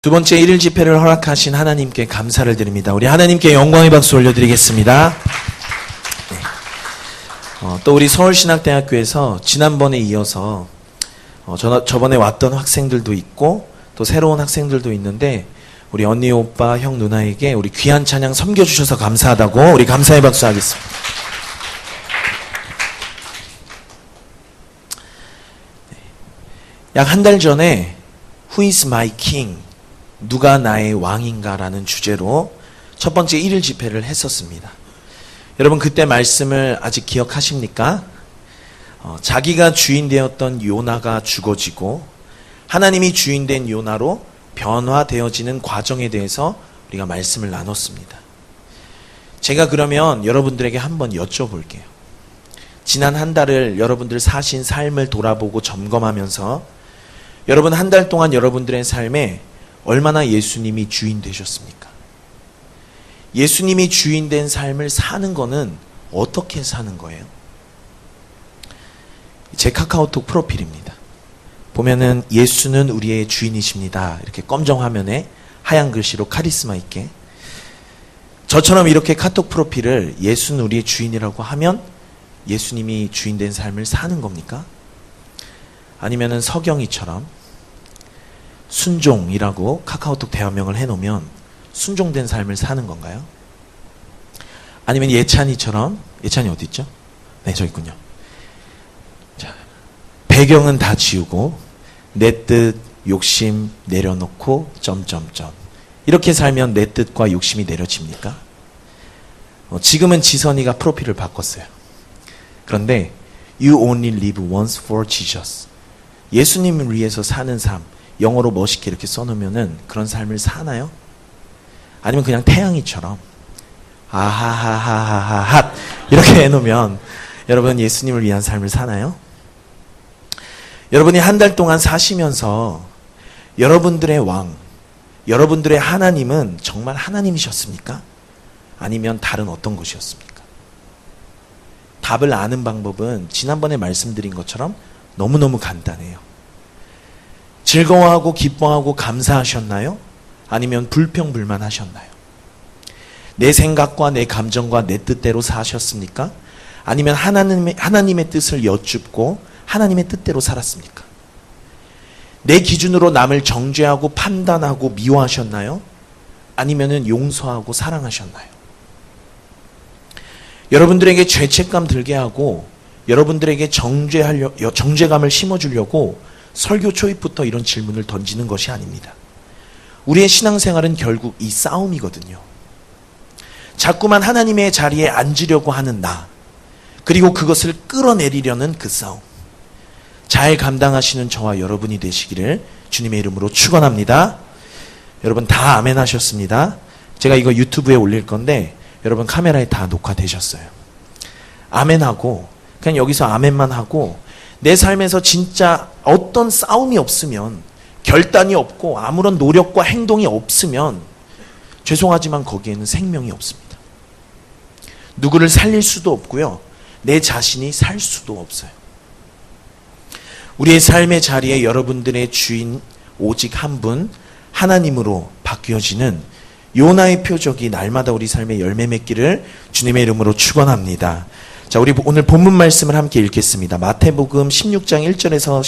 두 번째 일일 집회를 허락하신 하나님께 감사를 드립니다. 우리 하나님께 영광의 박수 올려드리겠습니다. 또 우리 서울신학대학교에서 지난번에 이어서 저번에 왔던 학생들도 있고 또 새로운 학생들도 있는데 우리 언니 오빠 형 누나에게 우리 귀한 찬양 섬겨주셔서 감사하다고 우리 감사의 박수 하겠습니다. 약 한 달 전에 Who is my king? 누가 나의 왕인가? 라는 주제로 첫 번째 일일 집회를 했었습니다. 여러분 그때 말씀을 아직 기억하십니까? 자기가 주인 되었던 요나가 죽어지고 하나님이 주인 된 요나로 변화되어지는 과정에 대해서 우리가 말씀을 나눴습니다. 제가 그러면 여러분들에게 한번 여쭤볼게요. 지난 한 달을 여러분들 사신 삶을 돌아보고 점검하면서 여러분 한 달 동안 여러분들의 삶에 얼마나 예수님이 주인 되셨습니까? 예수님이 주인 된 삶을 사는 거는 어떻게 사는 거예요? 제 카카오톡 프로필입니다. 보면은 예수는 우리의 주인이십니다. 이렇게 검정 화면에 하얀 글씨로 카리스마 있게. 저처럼 이렇게 카톡 프로필을 예수는 우리의 주인이라고 하면 예수님이 주인 된 삶을 사는 겁니까? 아니면은 서경이처럼 순종이라고 카카오톡 대화명을 해놓으면 순종된 삶을 사는 건가요? 아니면 예찬이처럼, 예찬이 어디 있죠? 네, 저기 있군요. 자, 배경은 다 지우고 내 뜻, 욕심 내려놓고 점점점 이렇게 살면 내 뜻과 욕심이 내려집니까? 지금은 지선이가 프로필을 바꿨어요. 그런데 You only live once for Jesus. 예수님을 위해서 사는 삶, 영어로 멋있게 이렇게 써놓으면은 그런 삶을 사나요? 아니면 그냥 태양이처럼 아하하하하하 이렇게 해놓으면 여러분 예수님을 위한 삶을 사나요? 여러분이 한 달 동안 사시면서 여러분들의 왕, 여러분들의 하나님은 정말 하나님이셨습니까? 아니면 다른 어떤 것이었습니까? 답을 아는 방법은 지난번에 말씀드린 것처럼 너무너무 간단해요. 즐거워하고 기뻐하고 감사하셨나요? 아니면 불평불만하셨나요? 내 생각과 내 감정과 내 뜻대로 사셨습니까? 아니면 하나님의 뜻을 여쭙고 하나님의 뜻대로 살았습니까? 내 기준으로 남을 정죄하고 판단하고 미워하셨나요? 아니면 용서하고 사랑하셨나요? 여러분들에게 죄책감 들게 하고 여러분들에게 정죄감을 심어주려고 설교 초입부터 이런 질문을 던지는 것이 아닙니다. 우리의 신앙생활은 결국 이 싸움이거든요. 자꾸만 하나님의 자리에 앉으려고 하는 나, 그리고 그것을 끌어내리려는 그 싸움. 잘 감당하시는 저와 여러분이 되시기를 주님의 이름으로 축원합니다. 여러분 다 아멘 하셨습니다. 제가 이거 유튜브에 올릴 건데 여러분 카메라에 다 녹화되셨어요. 아멘하고 그냥 여기서 아멘만 하고 내 삶에서 진짜 어떤 싸움이 없으면, 결단이 없고 아무런 노력과 행동이 없으면 죄송하지만 거기에는 생명이 없습니다. 누구를 살릴 수도 없고요. 내 자신이 살 수도 없어요. 우리의 삶의 자리에 여러분들의 주인 오직 한 분 하나님으로 바뀌어지는 요나의 표적이 날마다 우리 삶에 열매 맺기를 주님의 이름으로 축원합니다. 자, 우리 오늘 본문 말씀을 함께 읽겠습니다. 마태복음 16장 1절에서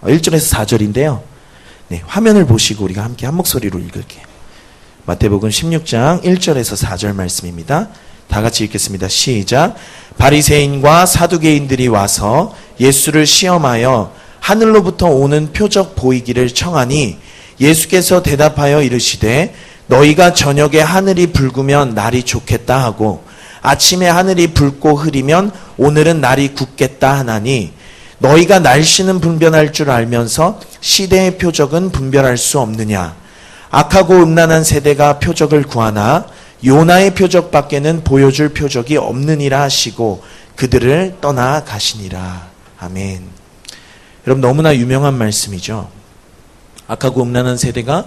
4절인데요. 네, 화면을 보시고 우리가 함께 한 목소리로 읽을게요. 마태복음 16장 1절에서 4절 말씀입니다. 다 같이 읽겠습니다. 시작. 바리새인과 사두개인들이 와서 예수를 시험하여 하늘로부터 오는 표적 보이기를 청하니 예수께서 대답하여 이르시되 너희가 저녁에 하늘이 붉으면 날이 좋겠다 하고 아침에 하늘이 붉고 흐리면 오늘은 날이 굳겠다 하나니 너희가 날씨는 분별할 줄 알면서 시대의 표적은 분별할 수 없느냐. 악하고 음란한 세대가 표적을 구하나 요나의 표적밖에는 보여줄 표적이 없느니라 하시고 그들을 떠나 가시니라. 아멘. 여러분 너무나 유명한 말씀이죠. 악하고 음란한 세대가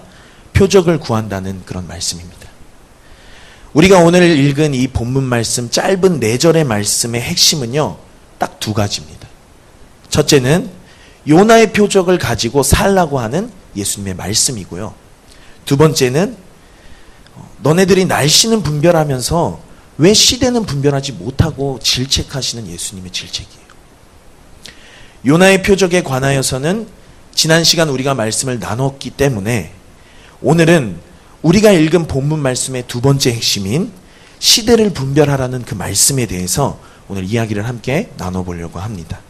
표적을 구한다는 그런 말씀입니다. 우리가 오늘 읽은 이 본문 말씀 짧은 4절의 말씀의 핵심은요. 딱 두 가지입니다. 첫째는 요나의 표적을 가지고 살라고 하는 예수님의 말씀이고요. 두 번째는 너네들이 날씨는 분별하면서 왜 시대는 분별하지 못하고 질책하시는 예수님의 질책이에요. 요나의 표적에 관하여서는 지난 시간 우리가 말씀을 나눴기 때문에 오늘은 우리가 읽은 본문 말씀의 두 번째 핵심인 시대를 분별하라는 그 말씀에 대해서 오늘 이야기를 함께 나눠보려고 합니다.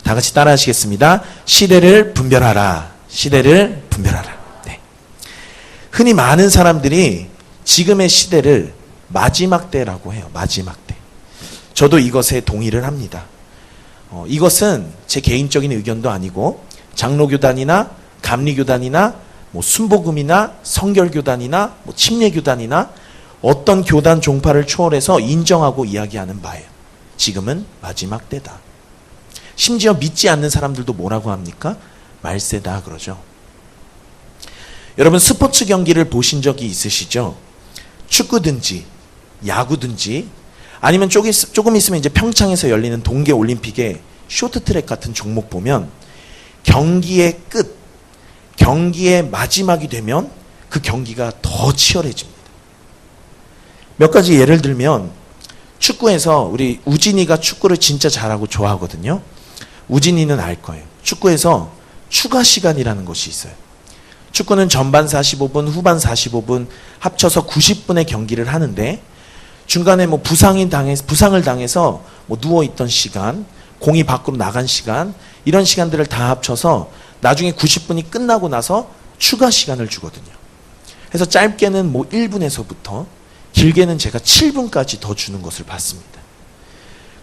다 같이 따라 하시겠습니다. 시대를 분별하라. 시대를 분별하라. 네. 흔히 많은 사람들이 지금의 시대를 마지막 때라고 해요. 마지막 때. 저도 이것에 동의를 합니다. 이것은 제 개인적인 의견도 아니고 장로교단이나 감리교단이나 순복음이나 성결교단이나 침례교단이나 어떤 교단 종파를 초월해서 인정하고 이야기하는 바예요. 지금은 마지막 때다. 심지어 믿지 않는 사람들도 뭐라고 합니까? 말세다 그러죠. 여러분 스포츠 경기를 보신 적이 있으시죠? 축구든지 야구든지 아니면 조금 있으면 이제 평창에서 열리는 동계올림픽의 쇼트트랙 같은 종목 보면 경기의 끝, 경기의 마지막이 되면 그 경기가 더 치열해집니다. 몇 가지 예를 들면 축구에서 우리 우진이가 축구를 진짜 잘하고 좋아하거든요. 우진이는 알 거예요. 축구에서 추가 시간이라는 것이 있어요. 축구는 전반 45분, 후반 45분 합쳐서 90분의 경기를 하는데 중간에 부상을 당해서 누워있던 시간, 공이 밖으로 나간 시간, 이런 시간들을 다 합쳐서 나중에 90분이 끝나고 나서 추가 시간을 주거든요. 그래서 짧게는 1분에서부터 길게는 제가 7분까지 더 주는 것을 봤습니다.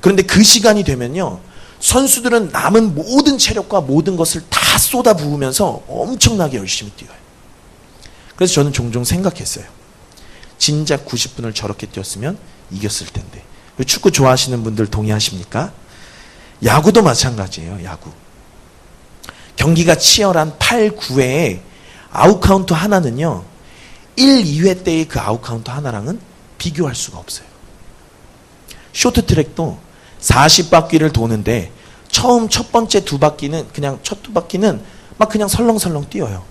그런데 그 시간이 되면요, 선수들은 남은 모든 체력과 모든 것을 다 쏟아부으면서 엄청나게 열심히 뛰어요. 그래서 저는 종종 생각했어요. 진작 90분을 저렇게 뛰었으면 이겼을 텐데. 축구 좋아하시는 분들 동의하십니까? 야구도 마찬가지예요. 야구. 경기가 치열한 8, 9회에 아웃카운트 하나는요, 1, 2회 때의 그 아웃카운트 하나랑은 비교할 수가 없어요. 쇼트트랙도 40바퀴를 도는데 첫 번째 두 바퀴는 첫 두 바퀴는 막 그냥 설렁설렁 뛰어요.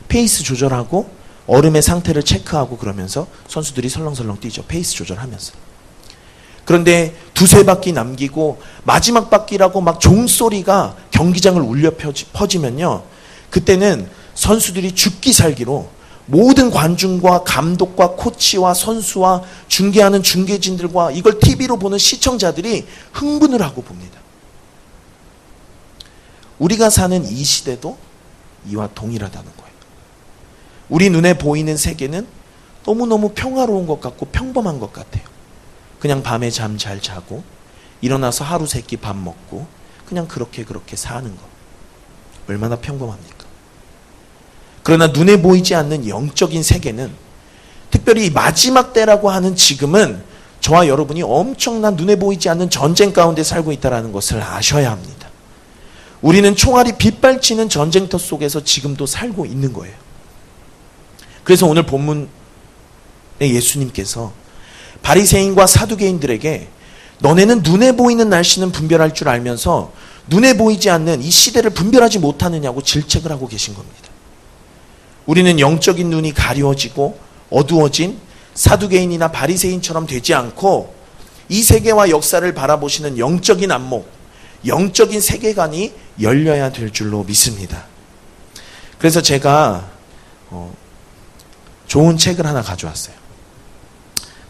페이스 조절하고 얼음의 상태를 체크하고 그러면서 선수들이 설렁설렁 뛰죠. 페이스 조절하면서. 그런데 두세 바퀴 남기고 마지막 바퀴라고 막 종소리가 경기장을 울려 퍼지면요, 그때는 선수들이 죽기 살기로 모든 관중과 감독과 코치와 선수와 중계하는 중계진들과 이걸 TV로 보는 시청자들이 흥분을 하고 봅니다. 우리가 사는 이 시대도 이와 동일하다는 거예요. 우리 눈에 보이는 세계는 너무너무 평화로운 것 같고 평범한 것 같아요. 그냥 밤에 잠 잘 자고 일어나서 하루 세끼 밥 먹고 그냥 그렇게 사는 것. 얼마나 평범합니까? 그러나 눈에 보이지 않는 영적인 세계는, 특별히 마지막 때라고 하는 지금은 저와 여러분이 엄청난 눈에 보이지 않는 전쟁 가운데 살고 있다는 것을 아셔야 합니다. 우리는 총알이 빗발치는 전쟁터 속에서 지금도 살고 있는 거예요. 그래서 오늘 본문의 예수님께서 바리새인과 사두개인들에게 너네는 눈에 보이는 날씨는 분별할 줄 알면서 눈에 보이지 않는 이 시대를 분별하지 못하느냐고 질책을 하고 계신 겁니다. 우리는 영적인 눈이 가려워지고 어두워진 사두개인이나 바리새인처럼 되지 않고 이 세계와 역사를 바라보시는 영적인 안목, 영적인 세계관이 열려야 될 줄로 믿습니다. 그래서 제가 좋은 책을 하나 가져왔어요.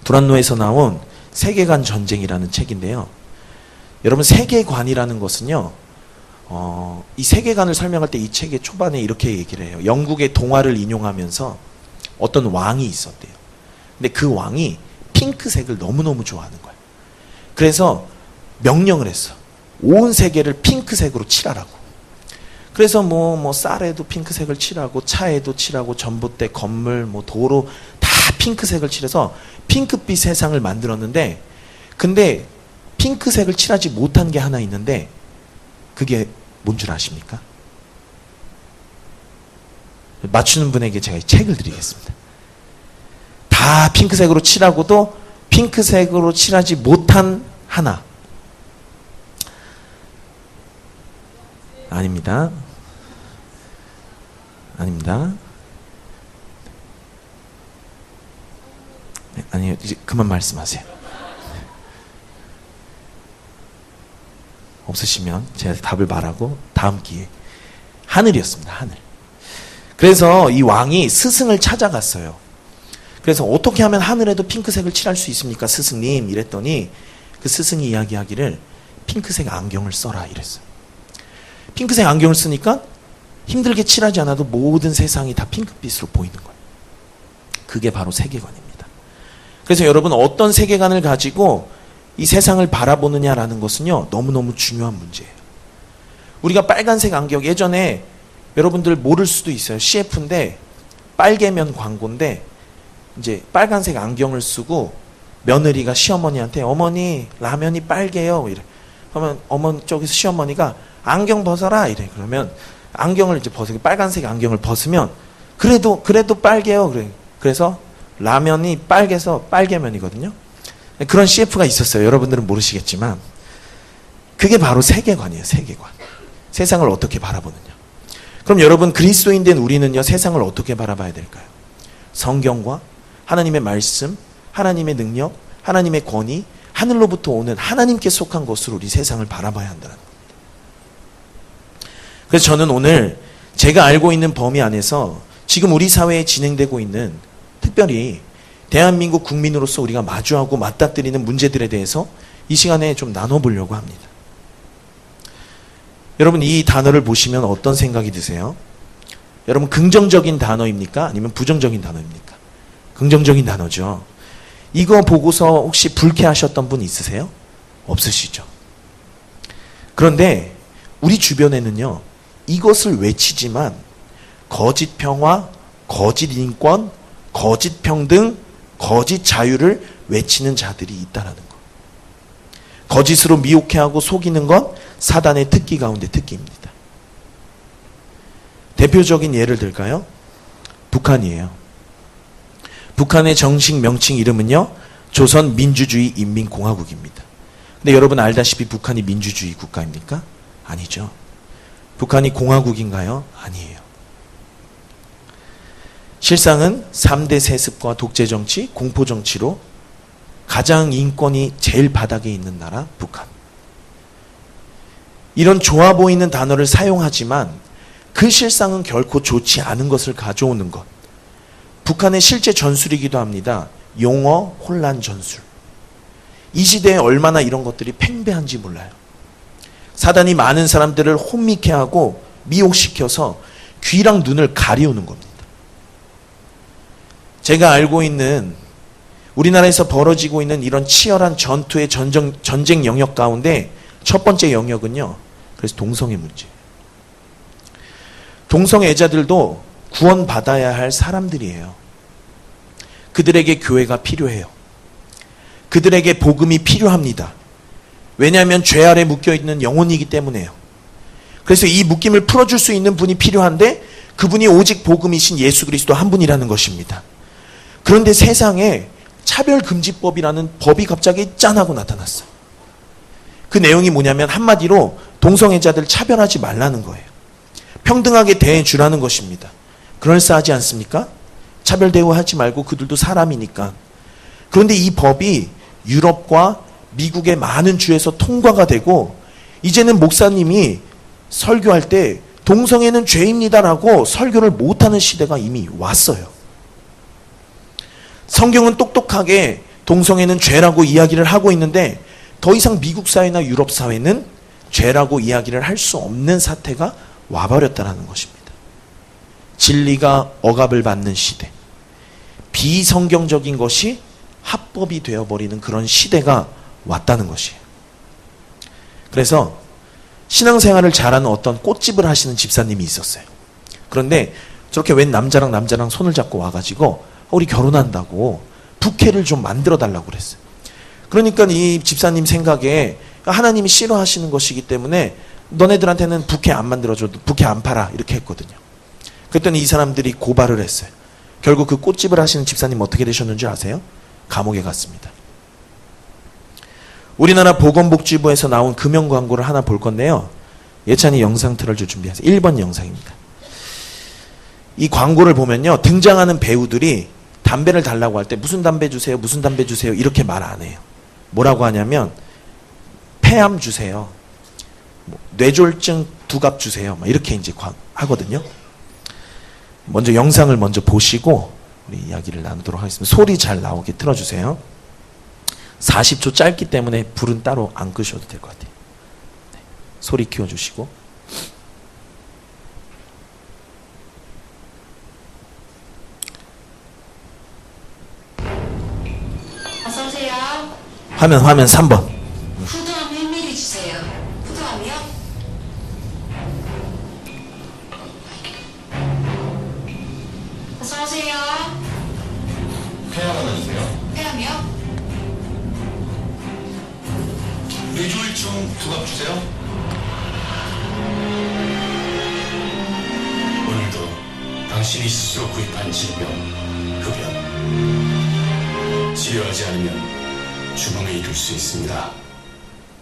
두란노에서 나온 세계관 전쟁이라는 책인데요. 여러분, 세계관이라는 것은요, 이 세계관을 설명할 때 이 책의 초반에 이렇게 얘기를 해요. 영국의 동화를 인용하면서 어떤 왕이 있었대요. 근데 그 왕이 핑크색을 너무너무 좋아하는 거예요. 그래서 명령을 했어. 온 세계를 핑크색으로 칠하라고. 그래서 쌀에도 핑크색을 칠하고 차에도 칠하고 전봇대, 건물, 도로 다 핑크색을 칠해서 핑크빛 세상을 만들었는데, 근데 핑크색을 칠하지 못한 게 하나 있는데 그게 뭔 줄 아십니까? 맞추는 분에게 제가 이 책을 드리겠습니다. 다 핑크색으로 칠하고도 핑크색으로 칠하지 못한 하나. 아닙니다. 아닙니다. 아니요, 이제 그만 말씀하세요. 없으시면 제가 답을 말하고 다음 기회에. 하늘이었습니다. 하늘. 그래서 이 왕이 스승을 찾아갔어요. 그래서 어떻게 하면 하늘에도 핑크색을 칠할 수 있습니까, 스승님? 이랬더니 그 스승이 이야기하기를 핑크색 안경을 써라 이랬어요. 핑크색 안경을 쓰니까 힘들게 칠하지 않아도 모든 세상이 다 핑크빛으로 보이는 거예요. 그게 바로 세계관입니다. 그래서 여러분, 어떤 세계관을 가지고 이 세상을 바라보느냐라는 것은요, 너무너무 중요한 문제예요. 우리가 빨간색 안경, 예전에 여러분들 모를 수도 있어요. CF인데 빨개면 광고인데 이제 빨간색 안경을 쓰고 며느리가 시어머니한테 어머니 라면이 빨개요 이래. 그러면 어머니 쪽에서 시어머니가 안경 벗어라 이래. 그러면 안경을 이제 벗어, 빨간색 안경을 벗으면 그래도 빨개요 그래. 그래서 라면이 빨개서 빨개면이거든요. 그런 CF가 있었어요. 여러분들은 모르시겠지만 그게 바로 세계관이에요. 세계관. 세상을 어떻게 바라보느냐. 그럼 여러분, 그리스도인 된 우리는요, 세상을 어떻게 바라봐야 될까요? 성경과 하나님의 말씀, 하나님의 능력, 하나님의 권위, 하늘로부터 오는 하나님께 속한 것으로 우리 세상을 바라봐야 한다는 겁니다. 그래서 저는 오늘 제가 알고 있는 범위 안에서 지금 우리 사회에 진행되고 있는, 특별히 대한민국 국민으로서 우리가 마주하고 맞닥뜨리는 문제들에 대해서 이 시간에 좀 나눠보려고 합니다. 여러분, 이 단어를 보시면 어떤 생각이 드세요? 여러분, 긍정적인 단어입니까? 아니면 부정적인 단어입니까? 긍정적인 단어죠. 이거 보고서 혹시 불쾌하셨던 분 있으세요? 없으시죠? 그런데 우리 주변에는요, 이것을 외치지만 거짓 평화, 거짓 인권, 거짓 평등, 거짓 자유를 외치는 자들이 있다라는 것. 거짓으로 미혹해하고 속이는 건 사단의 특기 가운데 특기입니다. 대표적인 예를 들까요? 북한이에요. 북한의 정식 명칭 이름은요, 조선민주주의인민공화국입니다. 근데 여러분 알다시피 북한이 민주주의 국가입니까? 아니죠. 북한이 공화국인가요? 아니에요. 실상은 3대 세습과 독재정치, 공포정치로 가장 인권이 제일 바닥에 있는 나라 북한. 이런 좋아 보이는 단어를 사용하지만 그 실상은 결코 좋지 않은 것을 가져오는 것. 북한의 실제 전술이기도 합니다. 용어 혼란 전술. 이 시대에 얼마나 이런 것들이 팽배한지 몰라요. 사단이 많은 사람들을 혼미케 하고 미혹시켜서 귀랑 눈을 가리우는 겁니다. 제가 알고 있는 우리나라에서 벌어지고 있는 이런 치열한 전투의 전쟁 영역 가운데 첫 번째 영역은요, 그래서 동성애 문제예요. 동성애자들도 구원받아야 할 사람들이에요. 그들에게 교회가 필요해요. 그들에게 복음이 필요합니다. 왜냐하면 죄 아래 묶여있는 영혼이기 때문에요. 그래서 이 묶임을 풀어줄 수 있는 분이 필요한데 그분이 오직 복음이신 예수 그리스도 한 분이라는 것입니다. 그런데 세상에 차별금지법이라는 법이 갑자기 짠하고 나타났어요. 그 내용이 뭐냐면 한마디로 동성애자들 차별하지 말라는 거예요. 평등하게 대해주라는 것입니다. 그럴싸하지 않습니까? 차별 대우하지 말고 그들도 사람이니까. 그런데 이 법이 유럽과 미국의 많은 주에서 통과가 되고 이제는 목사님이 설교할 때 동성애는 죄입니다라고 설교를 못하는 시대가 이미 왔어요. 성경은 똑똑하게 동성애는 죄라고 이야기를 하고 있는데 더 이상 미국 사회나 유럽 사회는 죄라고 이야기를 할 수 없는 사태가 와버렸다는 것입니다. 진리가 억압을 받는 시대, 비성경적인 것이 합법이 되어버리는 그런 시대가 왔다는 것이에요. 그래서 신앙생활을 잘하는 어떤 꽃집을 하시는 집사님이 있었어요. 그런데 저렇게 웬 남자랑 손을 잡고 와가지고 우리 결혼한다고 부케를 좀 만들어 달라고 그랬어요. 그러니까 이 집사님 생각에 하나님이 싫어하시는 것이기 때문에 너네들한테는 부케 안 만들어줘도 부케 안 팔아 이렇게 했거든요. 그랬더니 이 사람들이 고발을 했어요. 결국 그 꽃집을 하시는 집사님 어떻게 되셨는지 아세요? 감옥에 갔습니다. 우리나라 보건복지부에서 나온 금연 광고를 하나 볼 건데요. 예찬이 영상 틀어줄 준비하세요. 1번 영상입니다. 이 광고를 보면요, 등장하는 배우들이 다 담배를 달라고 할 때 무슨 담배 주세요, 무슨 담배 주세요 이렇게 말 안 해요. 뭐라고 하냐면 폐암 주세요, 뭐 뇌졸중 2갑 주세요, 막 이렇게 이제 하거든요. 먼저 영상을 먼저 보시고 우리 이야기를 나누도록 하겠습니다. 소리 잘 나오게 틀어주세요. 40초 짧기 때문에 불은 따로 안 끄셔도 될 것 같아요. 네. 소리 키워주시고. 어서오세요. 화면 3번. 푸드함 1mm 주세요. 푸드함이요? 어서오세요. 폐암 하나 주세요. 폐함이요? 뇌졸중 2갑 주세요. 오늘도 당신이 스스로 구입한 질병, 흡연. 치료하지 않으면 죽음에 이를 수 있습니다.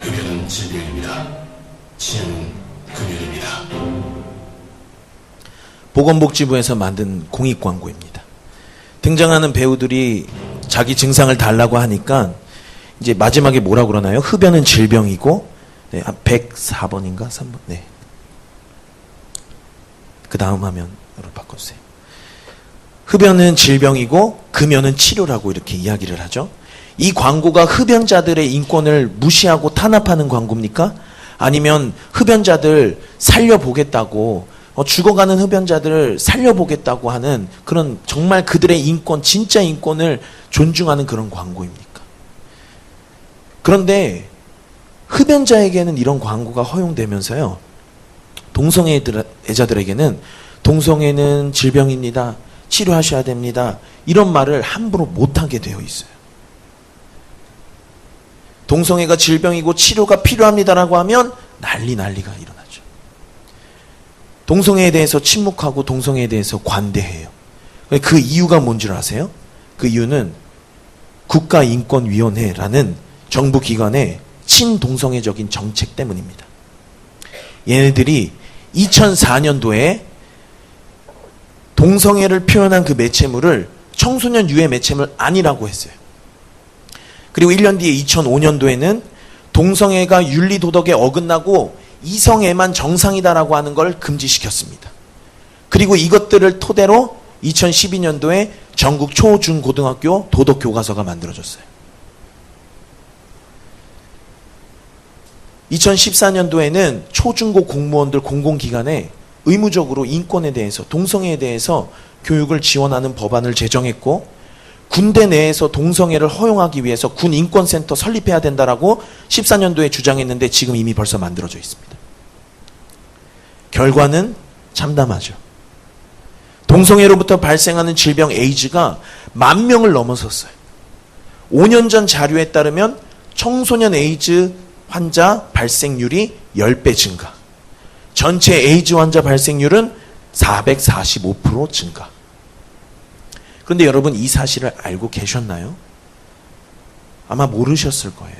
흡연은 질병입니다. 치료는 금연입니다. 보건복지부에서 만든 공익 광고입니다. 등장하는 배우들이 자기 증상을 달라고 하니까 이제 마지막에 뭐라 그러나요? 흡연은 질병이고, 네, 104번인가? 3번. 네. 그 다음 화면으로 바꿔주세요. 흡연은 질병이고, 금연은 치료라고 이렇게 이야기를 하죠. 이 광고가 흡연자들의 인권을 무시하고 탄압하는 광고입니까? 아니면 흡연자들 살려보겠다고, 죽어가는 흡연자들을 살려보겠다고 하는 그런 정말 그들의 인권, 진짜 인권을 존중하는 그런 광고입니까? 그런데 흡연자에게는 이런 광고가 허용되면서요, 동성애자들에게는 동성애는 질병입니다, 치료하셔야 됩니다, 이런 말을 함부로 못하게 되어 있어요. 동성애가 질병이고 치료가 필요합니다라고 하면 난리가 일어나죠. 동성애에 대해서 침묵하고 동성애에 대해서 관대해요. 그 이유가 뭔 줄 아세요? 그 이유는 국가인권위원회라는 정부 기관의 친동성애적인 정책 때문입니다. 얘네들이 2004년도에 동성애를 표현한 그 매체물을 청소년 유해 매체물 아니라고 했어요. 그리고 1년 뒤에 2005년도에는 동성애가 윤리 도덕에 어긋나고 이성애만 정상이다라고 하는 걸 금지시켰습니다. 그리고 이것들을 토대로 2012년도에 전국 초, 중, 고등학교 도덕 교과서가 만들어졌어요. 2014년도에는 초중고 공무원들 공공기관에 의무적으로 인권에 대해서, 동성애에 대해서 교육을 지원하는 법안을 제정했고, 군대 내에서 동성애를 허용하기 위해서 군 인권센터 설립해야 된다라고 14년도에 주장했는데 지금 이미 벌써 만들어져 있습니다. 결과는 참담하죠. 동성애로부터 발생하는 질병 에이즈가 10,000명을 넘어섰어요. 5년 전 자료에 따르면 청소년 에이즈 환자 발생률이 10배 증가. 전체 에이즈 환자 발생률은 445% 증가. 그런데 여러분, 이 사실을 알고 계셨나요? 아마 모르셨을 거예요.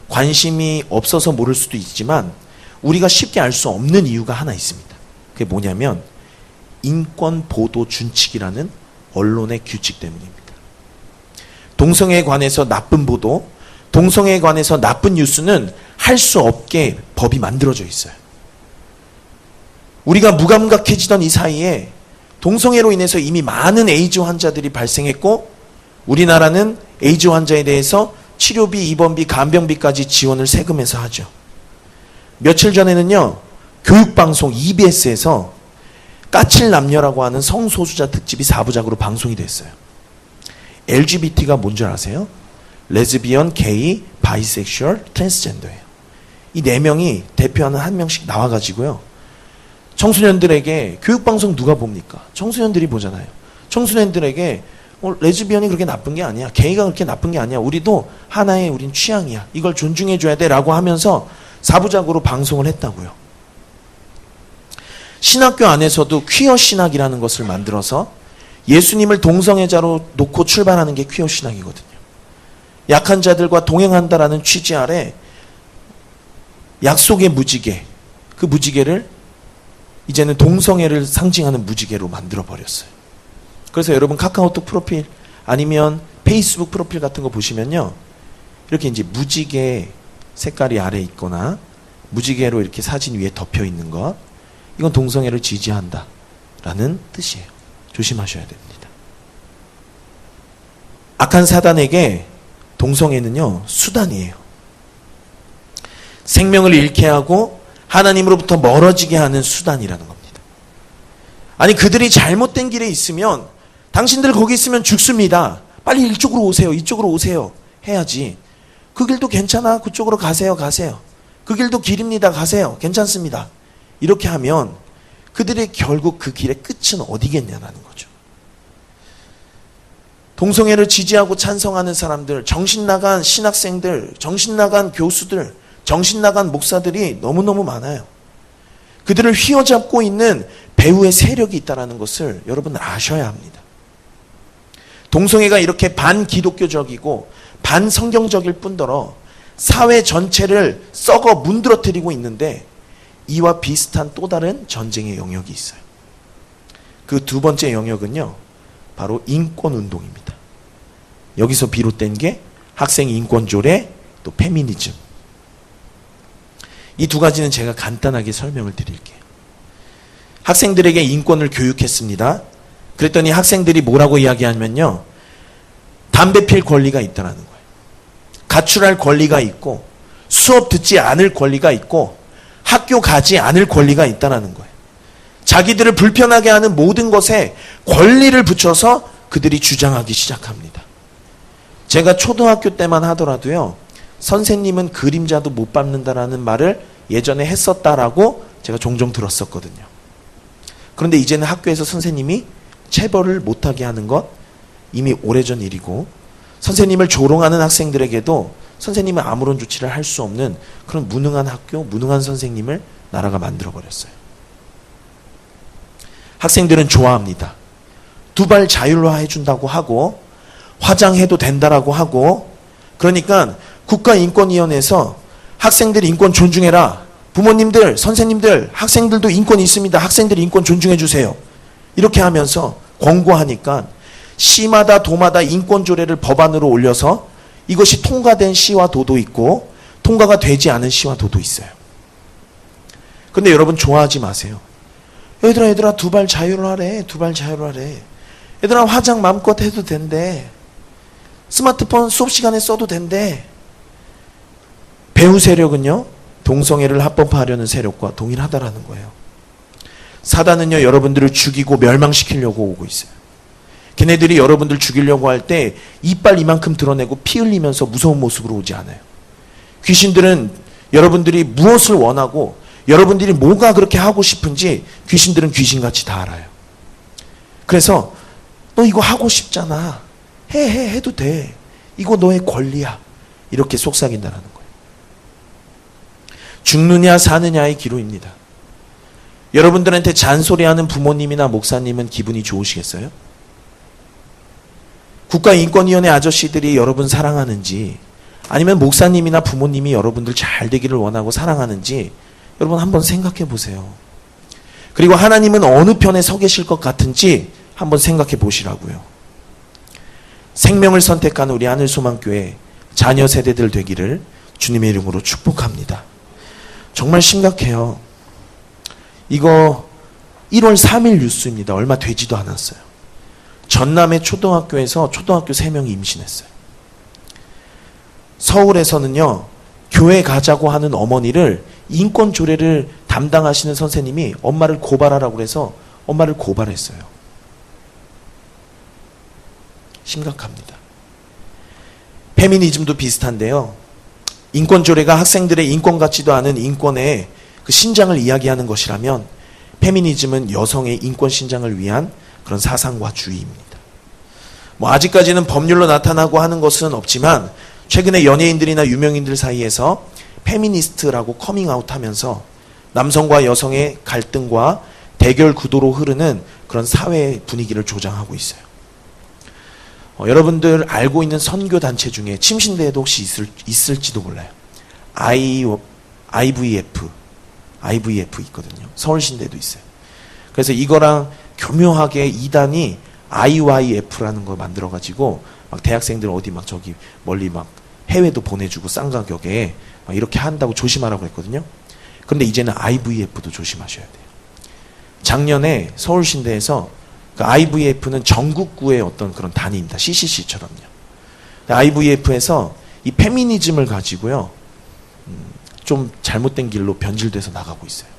관심이 없어서 모를 수도 있지만 우리가 쉽게 알 수 없는 이유가 하나 있습니다. 그게 뭐냐면 인권 보도 준칙이라는 언론의 규칙 때문입니다. 동성애에 관해서 나쁜 보도, 동성애에 관해서 나쁜 뉴스는 할 수 없게 법이 만들어져 있어요. 우리가 무감각해지던 이 사이에 동성애로 인해서 이미 많은 에이즈 환자들이 발생했고, 우리나라는 에이즈 환자에 대해서 치료비, 입원비, 간병비까지 지원을 세금에서 하죠. 며칠 전에는요, 교육방송 EBS에서 까칠 남녀라고 하는 성소수자 특집이 4부작으로 방송이 됐어요. LGBT가 뭔 줄 아세요? 레즈비언, 게이, 바이섹슈얼, 트랜스젠더예요. 이 4명이 대표하는 한 명씩 나와가지고요, 청소년들에게, 교육방송 누가 봅니까? 청소년들이 보잖아요. 청소년들에게 레즈비언이 그렇게 나쁜 게 아니야, 게이가 그렇게 나쁜 게 아니야, 우리도 하나의 우린 취향이야, 이걸 존중해줘야 돼 라고 하면서 4부작으로 방송을 했다고요. 신학교 안에서도 퀴어 신학이라는 것을 만들어서 예수님을 동성애자로 놓고 출발하는 게 퀴어 신학이거든요. 약한 자들과 동행한다라는 취지 아래 약속의 무지개, 그 무지개를 이제는 동성애를 상징하는 무지개로 만들어버렸어요. 그래서 여러분 카카오톡 프로필 아니면 페이스북 프로필 같은 거 보시면요. 이렇게 이제 무지개 색깔이 아래 있거나 무지개로 이렇게 사진 위에 덮여 있는 것. 이건 동성애를 지지한다 라는 뜻이에요. 조심하셔야 됩니다. 악한 사단에게 동성애는요, 수단이에요. 생명을 잃게 하고 하나님으로부터 멀어지게 하는 수단이라는 겁니다. 아니, 그들이 잘못된 길에 있으면 당신들 거기 있으면 죽습니다. 빨리 이쪽으로 오세요. 이쪽으로 오세요. 해야지. 그 길도 괜찮아. 그쪽으로 가세요. 가세요. 그 길도 길입니다. 가세요. 괜찮습니다. 이렇게 하면 그들의 결국 그 길의 끝은 어디겠냐는 거죠. 동성애를 지지하고 찬성하는 사람들, 정신나간 신학생들, 정신나간 교수들, 정신나간 목사들이 너무너무 많아요. 그들을 휘어잡고 있는 배후의 세력이 있다는 것을 여러분 아셔야 합니다. 동성애가 이렇게 반기독교적이고 반성경적일 뿐더러 사회 전체를 썩어 문드러뜨리고 있는데 이와 비슷한 또 다른 전쟁의 영역이 있어요. 그 두 번째 영역은요, 바로 인권운동입니다. 여기서 비롯된 게 학생 인권조례, 또 페미니즘. 이 두 가지는 제가 간단하게 설명을 드릴게요. 학생들에게 인권을 교육했습니다. 그랬더니 학생들이 뭐라고 이야기하면요, 담배 필 권리가 있다는 거예요. 가출할 권리가 있고 수업 듣지 않을 권리가 있고 학교 가지 않을 권리가 있다는 거예요. 자기들을 불편하게 하는 모든 것에 권리를 붙여서 그들이 주장하기 시작합니다. 제가 초등학교 때만 하더라도요, 선생님은 그림자도 못 밟는다라는 말을 예전에 했었다라고 제가 종종 들었었거든요. 그런데 이제는 학교에서 선생님이 체벌을 못하게 하는 것 이미 오래전 일이고, 선생님을 조롱하는 학생들에게도 선생님은 아무런 조치를 할 수 없는 그런 무능한 학교, 무능한 선생님을 나라가 만들어버렸어요. 학생들은 좋아합니다. 두발 자율화 해준다고 하고 화장해도 된다라고 하고, 그러니까 국가인권위원회에서 학생들 인권 존중해라. 부모님들, 선생님들, 학생들도 인권이 있습니다. 학생들 인권 존중해 주세요. 이렇게 하면서 권고하니까 시마다 도마다 인권조례를 법안으로 올려서 이것이 통과된 시와 도도 있고 통과가 되지 않은 시와 도도 있어요. 근데 여러분 좋아하지 마세요. 얘들아 두 발 자유를 하래. 두 발 자유를 하래. 얘들아 화장 마음껏 해도 된대. 스마트폰 수업 시간에 써도 된대. 배후 세력은요, 동성애를 합법화하려는 세력과 동일하다라는 거예요. 사단은요, 여러분들을 죽이고 멸망시키려고 오고 있어요. 걔네들이 여러분들 죽이려고 할 때 이빨 이만큼 드러내고 피 흘리면서 무서운 모습으로 오지 않아요. 귀신들은 여러분들이 무엇을 원하고 여러분들이 뭐가 그렇게 하고 싶은지 귀신들은 귀신같이 다 알아요. 그래서 너 이거 하고 싶잖아. 해도 돼. 이거 너의 권리야. 이렇게 속삭인다는 거예요. 죽느냐 사느냐의 기로입니다. 여러분들한테 잔소리하는 부모님이나 목사님은 기분이 좋으시겠어요? 국가인권위원회 아저씨들이 여러분 사랑하는지, 아니면 목사님이나 부모님이 여러분들 잘 되기를 원하고 사랑하는지 여러분 한번 생각해 보세요. 그리고 하나님은 어느 편에 서 계실 것 같은지 한번 생각해 보시라고요. 생명을 선택한 우리 하늘소망교회 자녀 세대들 되기를 주님의 이름으로 축복합니다. 정말 심각해요. 이거 1월 3일 뉴스입니다. 얼마 되지도 않았어요. 전남의 초등학교에서 초등학교 3명이 임신했어요. 서울에서는요, 교회 가자고 하는 어머니를 인권 조례를 담당하시는 선생님이 엄마를 고발하라고 해서 엄마를 고발했어요. 심각합니다. 페미니즘도 비슷한데요. 인권 조례가 학생들의 인권 같지도 않은 인권의 그 신장을 이야기하는 것이라면 페미니즘은 여성의 인권 신장을 위한 그런 사상과 주의입니다. 아직까지는 법률로 나타나고 하는 것은 없지만 최근에 연예인들이나 유명인들 사이에서 페미니스트라고 커밍아웃 하면서 남성과 여성의 갈등과 대결 구도로 흐르는 그런 사회 분위기를 조장하고 있어요. 여러분들 알고 있는 선교 단체 중에 침신대에도 혹시 있을지도 몰라요. IVF 있거든요. 서울신대도 있어요. 그래서 이거랑 교묘하게 이단이 IYF라는 거 만들어가지고 막 대학생들 어디 막 저기 멀리 막 해외도 보내주고 싼 가격에 막 이렇게 한다고 조심하라고 했거든요. 그런데 이제는 IVF도 조심하셔야 돼요. 작년에 서울신대에서 그 IVF는 전국구의 어떤 그런 단위입니다. CCC처럼요. IVF에서 이 페미니즘을 가지고요, 좀 잘못된 길로 변질돼서 나가고 있어요.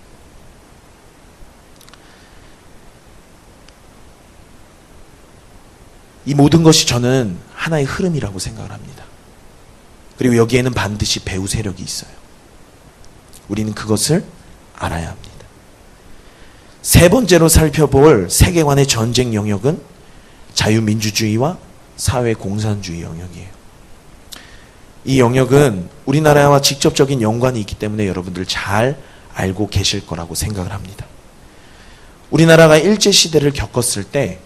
이 모든 것이 저는 하나의 흐름이라고 생각을 합니다. 그리고 여기에는 반드시 배후 세력이 있어요. 우리는 그것을 알아야 합니다. 세 번째로 살펴볼 세계관의 전쟁 영역은 자유민주주의와 사회공산주의 영역이에요. 이 영역은 우리나라와 직접적인 연관이 있기 때문에 여러분들 잘 알고 계실 거라고 생각을 합니다. 우리나라가 일제시대를 겪었을 때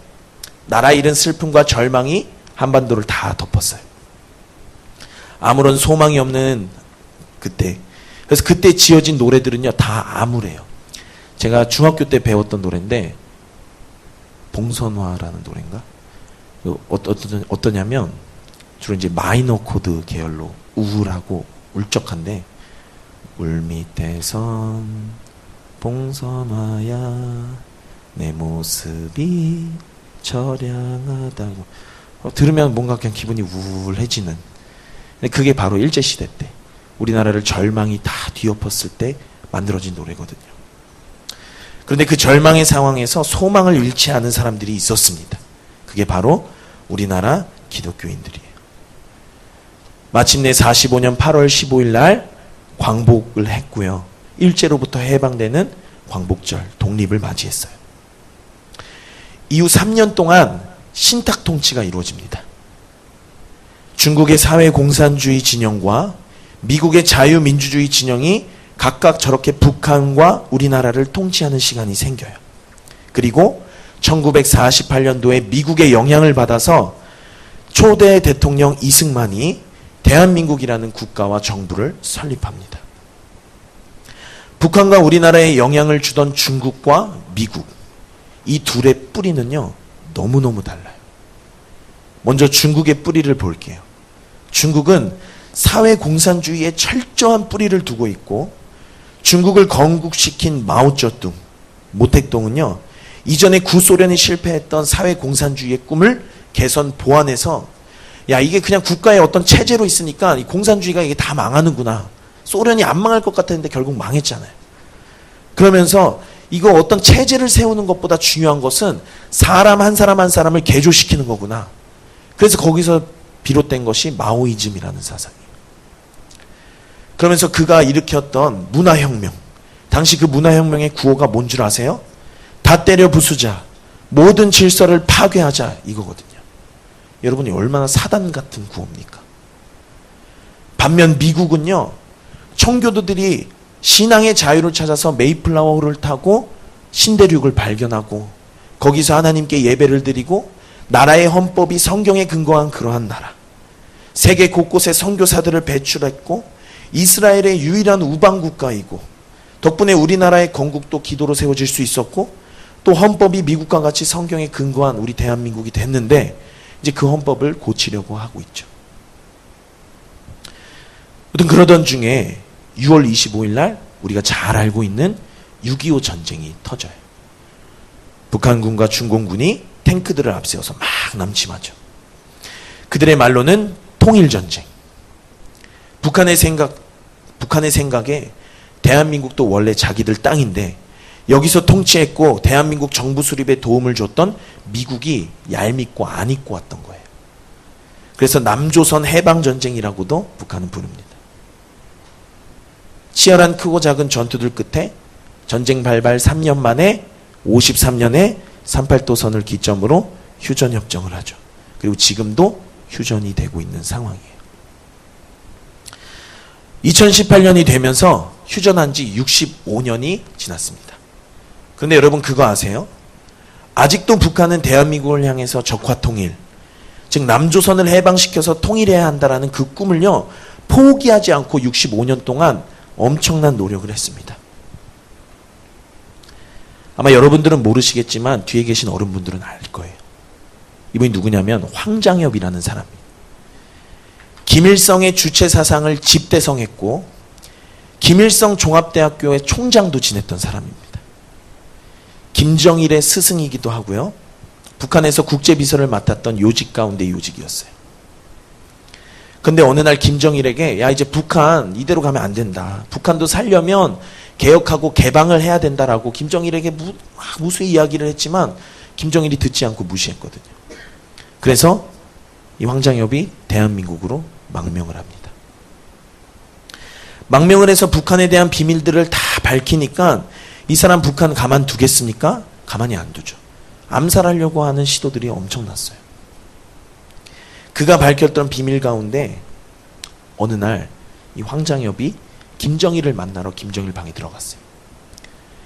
나라 잃은 슬픔과 절망이 한반도를 다 덮었어요. 아무런 소망이 없는 그때. 그래서 그때 지어진 노래들은요, 다 암울해요. 제가 중학교 때 배웠던 노래인데, 봉선화라는 노래인가? 어떠냐면, 주로 이제 마이너 코드 계열로 우울하고 울적한데, 울밑에선 봉선화야, 내 모습이 처량하다고. 들으면 뭔가 그냥 기분이 우울해지는. 그게 바로 일제시대 때 우리나라를 절망이 다 뒤엎었을 때 만들어진 노래거든요. 그런데 그 절망의 상황에서 소망을 잃지 않은 사람들이 있었습니다. 그게 바로 우리나라 기독교인들이에요. 마침내 45년 8월 15일 날 광복을 했고요. 일제로부터 해방되는 광복절, 독립을 맞이했어요. 이후 3년 동안 신탁 통치가 이루어집니다. 중국의 사회공산주의 진영과 미국의 자유민주주의 진영이 각각 저렇게 북한과 우리나라를 통치하는 시간이 생겨요. 그리고 1948년도에 미국의 영향을 받아서 초대 대통령 이승만이 대한민국이라는 국가와 정부를 설립합니다. 북한과 우리나라에 영향을 주던 중국과 미국, 이 둘의 뿌리는요, 너무너무 달라요. 먼저 중국의 뿌리를 볼게요. 중국은 사회공산주의에 철저한 뿌리를 두고 있고, 중국을 건국시킨 마오쩌둥, 모택동은요, 이전에 구소련이 실패했던 사회공산주의의 꿈을 개선 보완해서, 야, 이게 그냥 국가의 어떤 체제로 있으니까 이 공산주의가 이게 다 망하는구나. 소련이 안 망할 것 같았는데 결국 망했잖아요. 그러면서 이거 어떤 체제를 세우는 것보다 중요한 것은 사람 한 사람 한 사람을 개조시키는 거구나. 그래서 거기서 비롯된 것이 마오이즘이라는 사상이에요. 그러면서 그가 일으켰던 문화혁명, 당시 그 문화혁명의 구호가 뭔 줄 아세요? 다 때려 부수자, 모든 질서를 파괴하자, 이거거든요. 여러분이 얼마나 사단 같은 구호입니까? 반면 미국은요, 청교도들이 신앙의 자유를 찾아서 메이플라워를 타고 신대륙을 발견하고 거기서 하나님께 예배를 드리고 나라의 헌법이 성경에 근거한 그러한 나라, 세계 곳곳에 선교사들을 배출했고 이스라엘의 유일한 우방국가이고 덕분에 우리나라의 건국도 기도로 세워질 수 있었고 또 헌법이 미국과 같이 성경에 근거한 우리 대한민국이 됐는데 이제 그 헌법을 고치려고 하고 있죠. 아무튼 그러던 중에 6월 25일 날 우리가 잘 알고 있는 6.25 전쟁이 터져요. 북한군과 중공군이 탱크들을 앞세워서 막 남침하죠. 그들의 말로는 통일전쟁. 북한의 생각에 대한민국도 원래 자기들 땅인데 여기서 통치했고 대한민국 정부 수립에 도움을 줬던 미국이 얄밉고 안 잊고 왔던 거예요. 그래서 남조선 해방전쟁이라고도 북한은 부릅니다. 치열한 크고 작은 전투들 끝에 전쟁 발발 3년 만에 53년에 38도선을 기점으로 휴전협정을 하죠. 그리고 지금도 휴전이 되고 있는 상황이에요. 2018년이 되면서 휴전한 지 65년이 지났습니다. 그런데 여러분 그거 아세요? 아직도 북한은 대한민국을 향해서 적화통일, 즉 남조선을 해방시켜서 통일해야 한다라는 그 꿈을요, 포기하지 않고 65년 동안 엄청난 노력을 했습니다. 아마 여러분들은 모르시겠지만 뒤에 계신 어른분들은 알 거예요. 이분이 누구냐면 황장엽이라는 사람입니다. 김일성의 주체 사상을 집대성했고 김일성 종합대학교의 총장도 지냈던 사람입니다. 김정일의 스승이기도 하고요. 북한에서 국제비서를 맡았던 요직 가운데 요직이었어요. 근데 어느 날 김정일에게 야 이제 북한 이대로 가면 안 된다. 북한도 살려면 개혁하고 개방을 해야 된다라고 김정일에게 무수히 이야기를 했지만 김정일이 듣지 않고 무시했거든요. 그래서 이 황장엽이 대한민국으로 망명을 합니다. 망명을 해서 북한에 대한 비밀들을 다 밝히니까 이 사람 북한 가만두겠습니까? 가만히 안 두죠. 암살하려고 하는 시도들이 엄청났어요. 그가 밝혔던 비밀 가운데 어느 날 이 황장엽이 김정일을 만나러 김정일 방에 들어갔어요.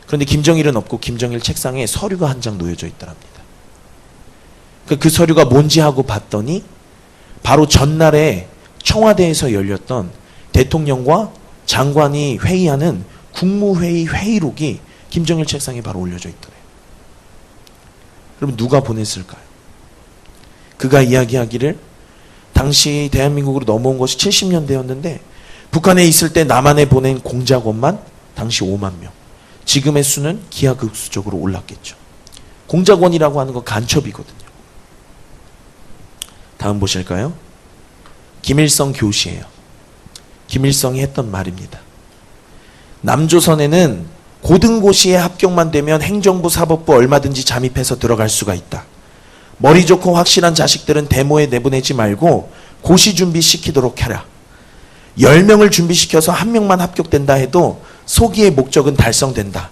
그런데 김정일은 없고 김정일 책상에 서류가 한 장 놓여져 있더랍니다. 그 서류가 뭔지 하고 봤더니 바로 전날에 청와대에서 열렸던 대통령과 장관이 회의하는 국무회의 회의록이 김정일 책상에 바로 올려져 있더래요. 그럼 누가 보냈을까요? 그가 이야기하기를 당시 대한민국으로 넘어온 것이 70년대였는데 북한에 있을 때 남한에 보낸 공작원만 당시 5만 명. 지금의 수는 기하급수적으로 올랐겠죠. 공작원이라고 하는 거 간첩이거든요. 다음 보실까요? 김일성 교시예요. 김일성이 했던 말입니다. 남조선에는 고등고시에 합격만 되면 행정부 사법부 얼마든지 잠입해서 들어갈 수가 있다. 머리 좋고 확실한 자식들은 데모에 내보내지 말고 고시 준비 시키도록 해라. 10명을 준비시켜서 1명만 합격된다 해도 소기의 목적은 달성된다.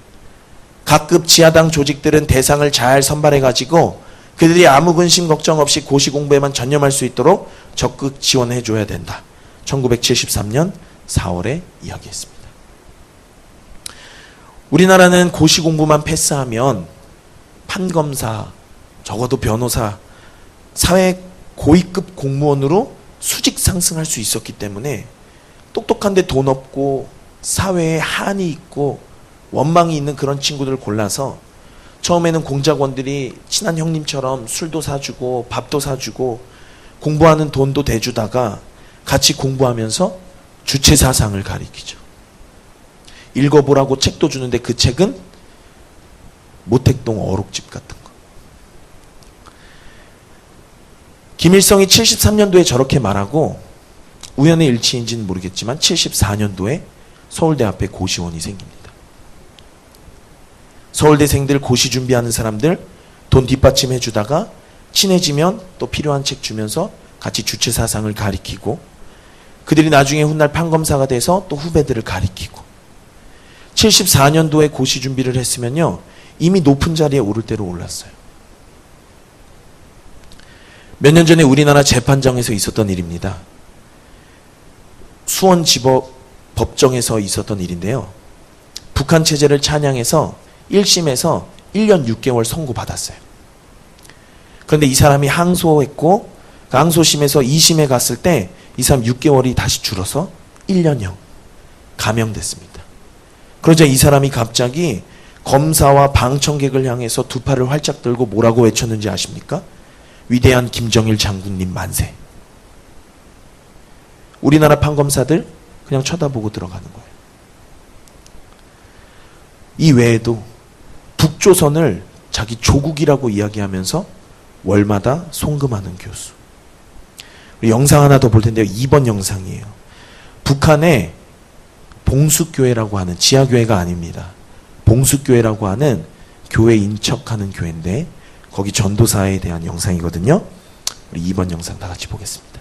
각급 지하당 조직들은 대상을 잘 선발해가지고 그들이 아무 근심 걱정 없이 고시 공부에만 전념할 수 있도록 적극 지원해줘야 된다. 1973년 4월에 이야기했습니다. 우리나라는 고시 공부만 패스하면 판검사, 적어도 변호사, 사회 고위급 공무원으로 수직 상승할 수 있었기 때문에 똑똑한데 돈 없고 사회에 한이 있고 원망이 있는 그런 친구들을 골라서 처음에는 공작원들이 친한 형님처럼 술도 사주고 밥도 사주고 공부하는 돈도 대주다가 같이 공부하면서 주체 사상을 가리키죠. 읽어보라고 책도 주는데 그 책은 모택동 어록집 같은 거. 김일성이 73년도에 저렇게 말하고 우연의 일치인지는 모르겠지만 74년도에 서울대 앞에 고시원이 생깁니다. 서울대생들 고시 준비하는 사람들 돈 뒷받침해 주다가 친해지면 또 필요한 책 주면서 같이 주체 사상을 가리키고 그들이 나중에 훗날 판검사가 돼서 또 후배들을 가리키고 74년도에 고시 준비를 했으면요 이미 높은 자리에 오를 대로 올랐어요. 몇 년 전에 우리나라 재판정에서 있었던 일입니다. 수원지법 법정에서 있었던 일인데요. 북한 체제를 찬양해서 1심에서 1년 6개월 선고받았어요. 그런데 이 사람이 항소했고 그 항소심에서 2심에 갔을 때 이 사람 6개월이 다시 줄어서 1년형 감형됐습니다. 그러자 이 사람이 갑자기 검사와 방청객을 향해서 두 팔을 활짝 들고 뭐라고 외쳤는지 아십니까? 위대한 김정일 장군님 만세. 우리나라 판검사들 그냥 쳐다보고 들어가는 거예요. 이 외에도 북조선을 자기 조국이라고 이야기하면서 월마다 송금하는 교수. 우리 영상 하나 더 볼 텐데요. 2번 영상이에요. 북한에 봉숙교회라고 하는 지하교회가 아닙니다. 봉숙교회라고 하는 교회 인척하는 교회인데 거기 전도사에 대한 영상이거든요. 우리 2번 영상 다 같이 보겠습니다.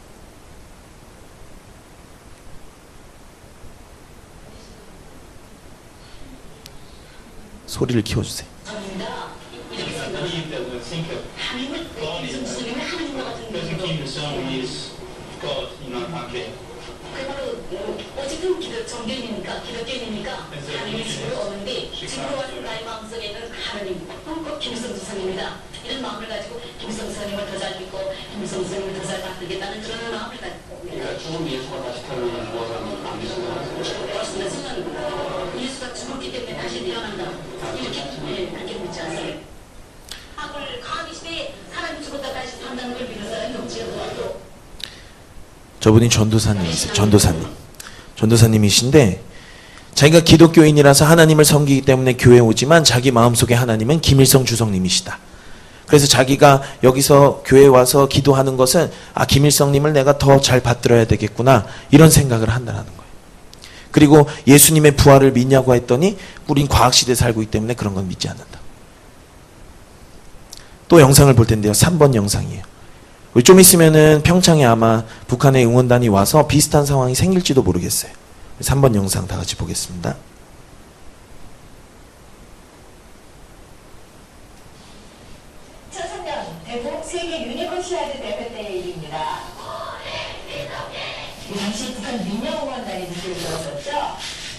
소리를 키워주세요. 어쨌든 정견이니까 기독교인이니까 하나님의 집으로 오는데 집으로 와서 나의 마음속에는 하나님 꼭 김일성 주사님이다 이런 마음을 가지고 김일성 주사님을 더 잘 믿고 김일성 주사님을 더 잘 받들겠다는 그런 마음을 가지고 죽은 예수가 다시 태어나는 무엇을 안 믿습니다. 저는 예수가 죽었기 때문에 다시 태어난다 이렇게 그렇게 믿지 않아요. 학을 과학의 시대에 사람이 죽었다 다시 산다는 걸 믿는 사람이 없지요. 저분이 전도사님이세요. 전도사님이신데 자기가 기독교인이라서 하나님을 섬기기 때문에 교회에 오지만 자기 마음속에 하나님은 김일성 주석님이시다. 그래서 자기가 여기서 교회에 와서 기도하는 것은 김일성님을 내가 더 잘 받들어야 되겠구나 이런 생각을 한다는 거예요. 그리고 예수님의 부활을 믿냐고 했더니 우린 과학시대에 살고 있기 때문에 그런 건 믿지 않는다. 또 영상을 볼 텐데요. 3번 영상이에요. 좀 있으면은 평창에 아마 북한의 응원단이 와서 비슷한 상황이 생길지도 모르겠어요. 3번 영상 다 같이 보겠습니다. 대북 세계 유니콘 시아드 대회 때의 일입니다. 이 당시 북한 민영응원단이 느껴졌었죠.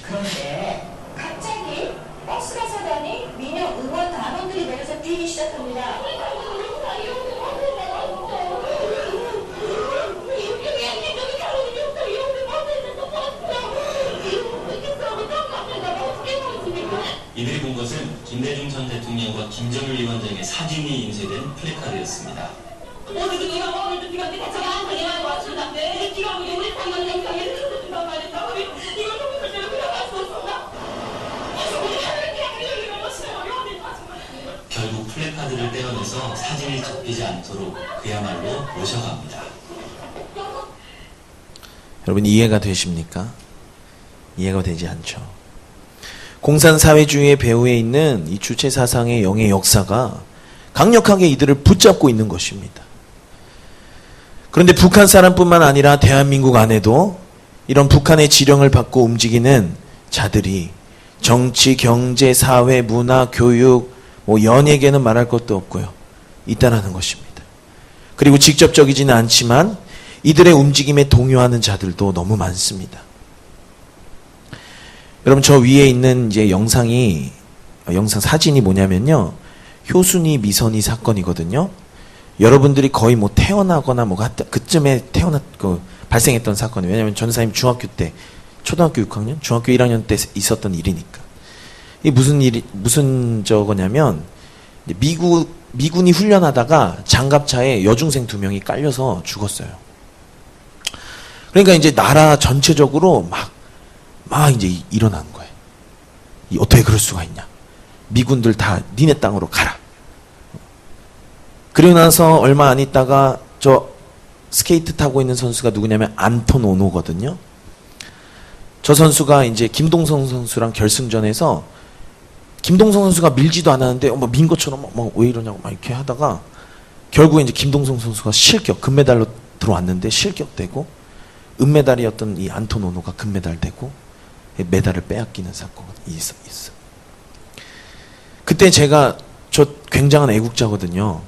그런데 갑자기 버스가 서더니 민영응원 단원들이 내려서 뛰기 시작합니다. 이들이 본 것은 김대중 전 대통령과 김정일 위원장의 사진이 인쇄된 플래카드였습니다. 오늘도 네가 오늘도 네가 내 자체가 안 되게 왔는데 네가 우리 당연 영상에 들어준단 말이다. 우리 이거 좀 그대로 들어갈 수 없어. 결국 플래카드를 떼어내서 사진이 접히지 않도록 그야말로 모셔갑니다. 여러분 이해가 되십니까? 이해가 되지 않죠. 공산사회주의의 배후에 있는 이 주체사상의 영의 역사가 강력하게 이들을 붙잡고 있는 것입니다. 그런데 북한 사람뿐만 아니라 대한민국 안에도 이런 북한의 지령을 받고 움직이는 자들이 정치, 경제, 사회, 문화, 교육, 연예계는 말할 것도 없고요. 있다라는 것입니다. 그리고 직접적이지는 않지만 이들의 움직임에 동요하는 자들도 너무 많습니다. 여러분 저 위에 있는 이제 영상 사진이 뭐냐면요. 효순이 미선이 사건이거든요. 여러분들이 거의 태어나거나 그쯤에 발생했던 사건이에요. 왜냐하면 전사님 중학교 때, 초등학교 6학년, 중학교 1학년 때 있었던 일이니까. 이 무슨 저거냐면 미군이 훈련하다가 장갑차에 여중생 2명이 깔려서 죽었어요. 그러니까 이제 나라 전체적으로 막 이제 일어난 거예요. 어떻게 그럴 수가 있냐. 미군들 다 니네 땅으로 가라. 그리고 나서 얼마 안 있다가 저 스케이트 타고 있는 선수가 누구냐면 안톤 오노거든요. 저 선수가 이제 김동성 선수랑 결승전에서 김동성 선수가 밀지도 않았는데 민 것처럼 왜 이러냐고 막 이렇게 하다가 결국에 이제 김동성 선수가 금메달로 들어왔는데 실격되고 은메달이었던 이 안톤 오노가 금메달 되고 메달을 빼앗기는 사건이 있어. 그때 저 굉장한 애국자거든요.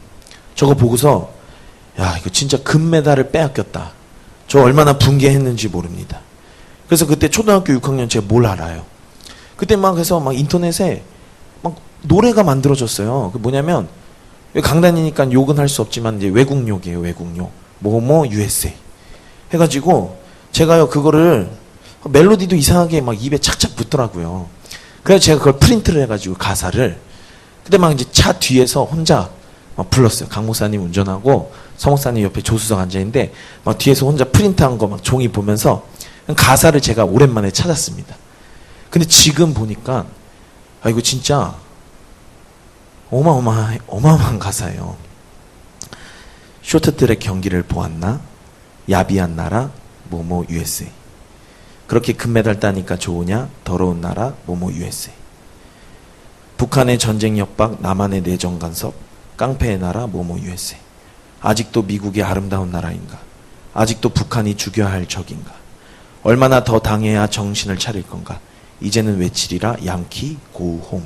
저거 보고서 야 이거 진짜 금메달을 빼앗겼다. 저 얼마나 분개했는지 모릅니다. 그래서 그때 초등학교 6학년 제가 뭘 알아요. 그때 해서 인터넷에 노래가 만들어졌어요. 그 뭐냐면 강단이니까 욕은 할 수 없지만 이제 외국욕이에요. 외국욕. USA 해가지고 제가요 그거를 멜로디도 이상하게 입에 착착 붙더라고요. 그래서 제가 그걸 프린트를 해가지고 가사를 그때 이제 차 뒤에서 혼자 불렀어요. 강 목사님 운전하고 서 목사님 옆에 조수석 앉아있는데 뒤에서 혼자 프린트한 거 종이 보면서 가사를 제가 오랜만에 찾았습니다. 근데 지금 보니까 이거 진짜 어마어마한 가사예요. 쇼트트랙 경기를 보았나? 야비한 나라 USA. 그렇게 금메달 따니까 좋으냐? 더러운 나라 USA. 북한의 전쟁 협박, 남한의 내정 간섭, 깡패의 나라 USA. 아직도 미국의 아름다운 나라인가? 아직도 북한이 죽여야 할 적인가? 얼마나 더 당해야 정신을 차릴 건가? 이제는 외치리라 양키 고홈.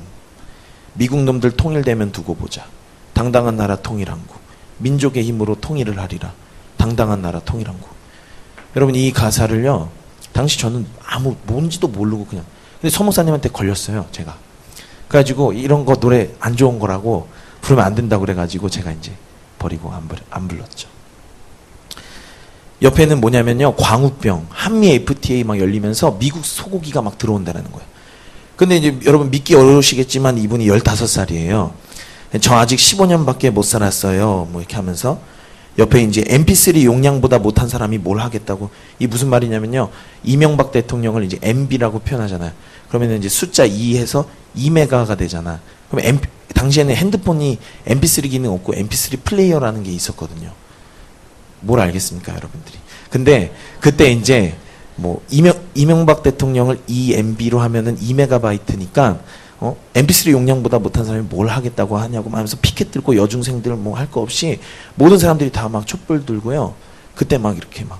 미국 놈들 통일되면 두고 보자. 당당한 나라 통일한국. 민족의 힘으로 통일을 하리라. 당당한 나라 통일한국. 여러분 이 가사를요. 당시 저는 뭔지도 모르고 그냥. 근데 서 목사님한테 걸렸어요. 제가. 그래가지고 이런 거 노래 안 좋은 거라고 부르면 안 된다고 그래가지고 제가 이제 버리고 안 불렀죠. 옆에는 뭐냐면요. 광우병, 한미 FTA 열리면서 미국 소고기가 들어온다는 거예요. 근데 이제 여러분 믿기 어려우시겠지만 이분이 15살이에요. 저 아직 15년밖에 못 살았어요. 뭐 이렇게 하면서 옆에 이제 MP3 용량보다 못한 사람이 뭘 하겠다고. 이 무슨 말이냐면요. 이명박 대통령을 이제 MB라고 표현하잖아요. 그러면 이제 숫자 2 해서 2메가가 되잖아. 그럼 당시에는 핸드폰이 MP3 기능 없고 MP3 플레이어라는 게 있었거든요. 뭘 알겠습니까, 여러분들이? 근데 그때 이제 뭐 이명박 대통령을 2MB로 하면은 2메가바이트니까 MP3 용량보다 못한 사람이 뭘 하겠다고 하냐고 하면서 피켓 들고 여중생들 뭐 할 거 없이 모든 사람들이 다 막 촛불 들고요. 그때 막 이렇게 막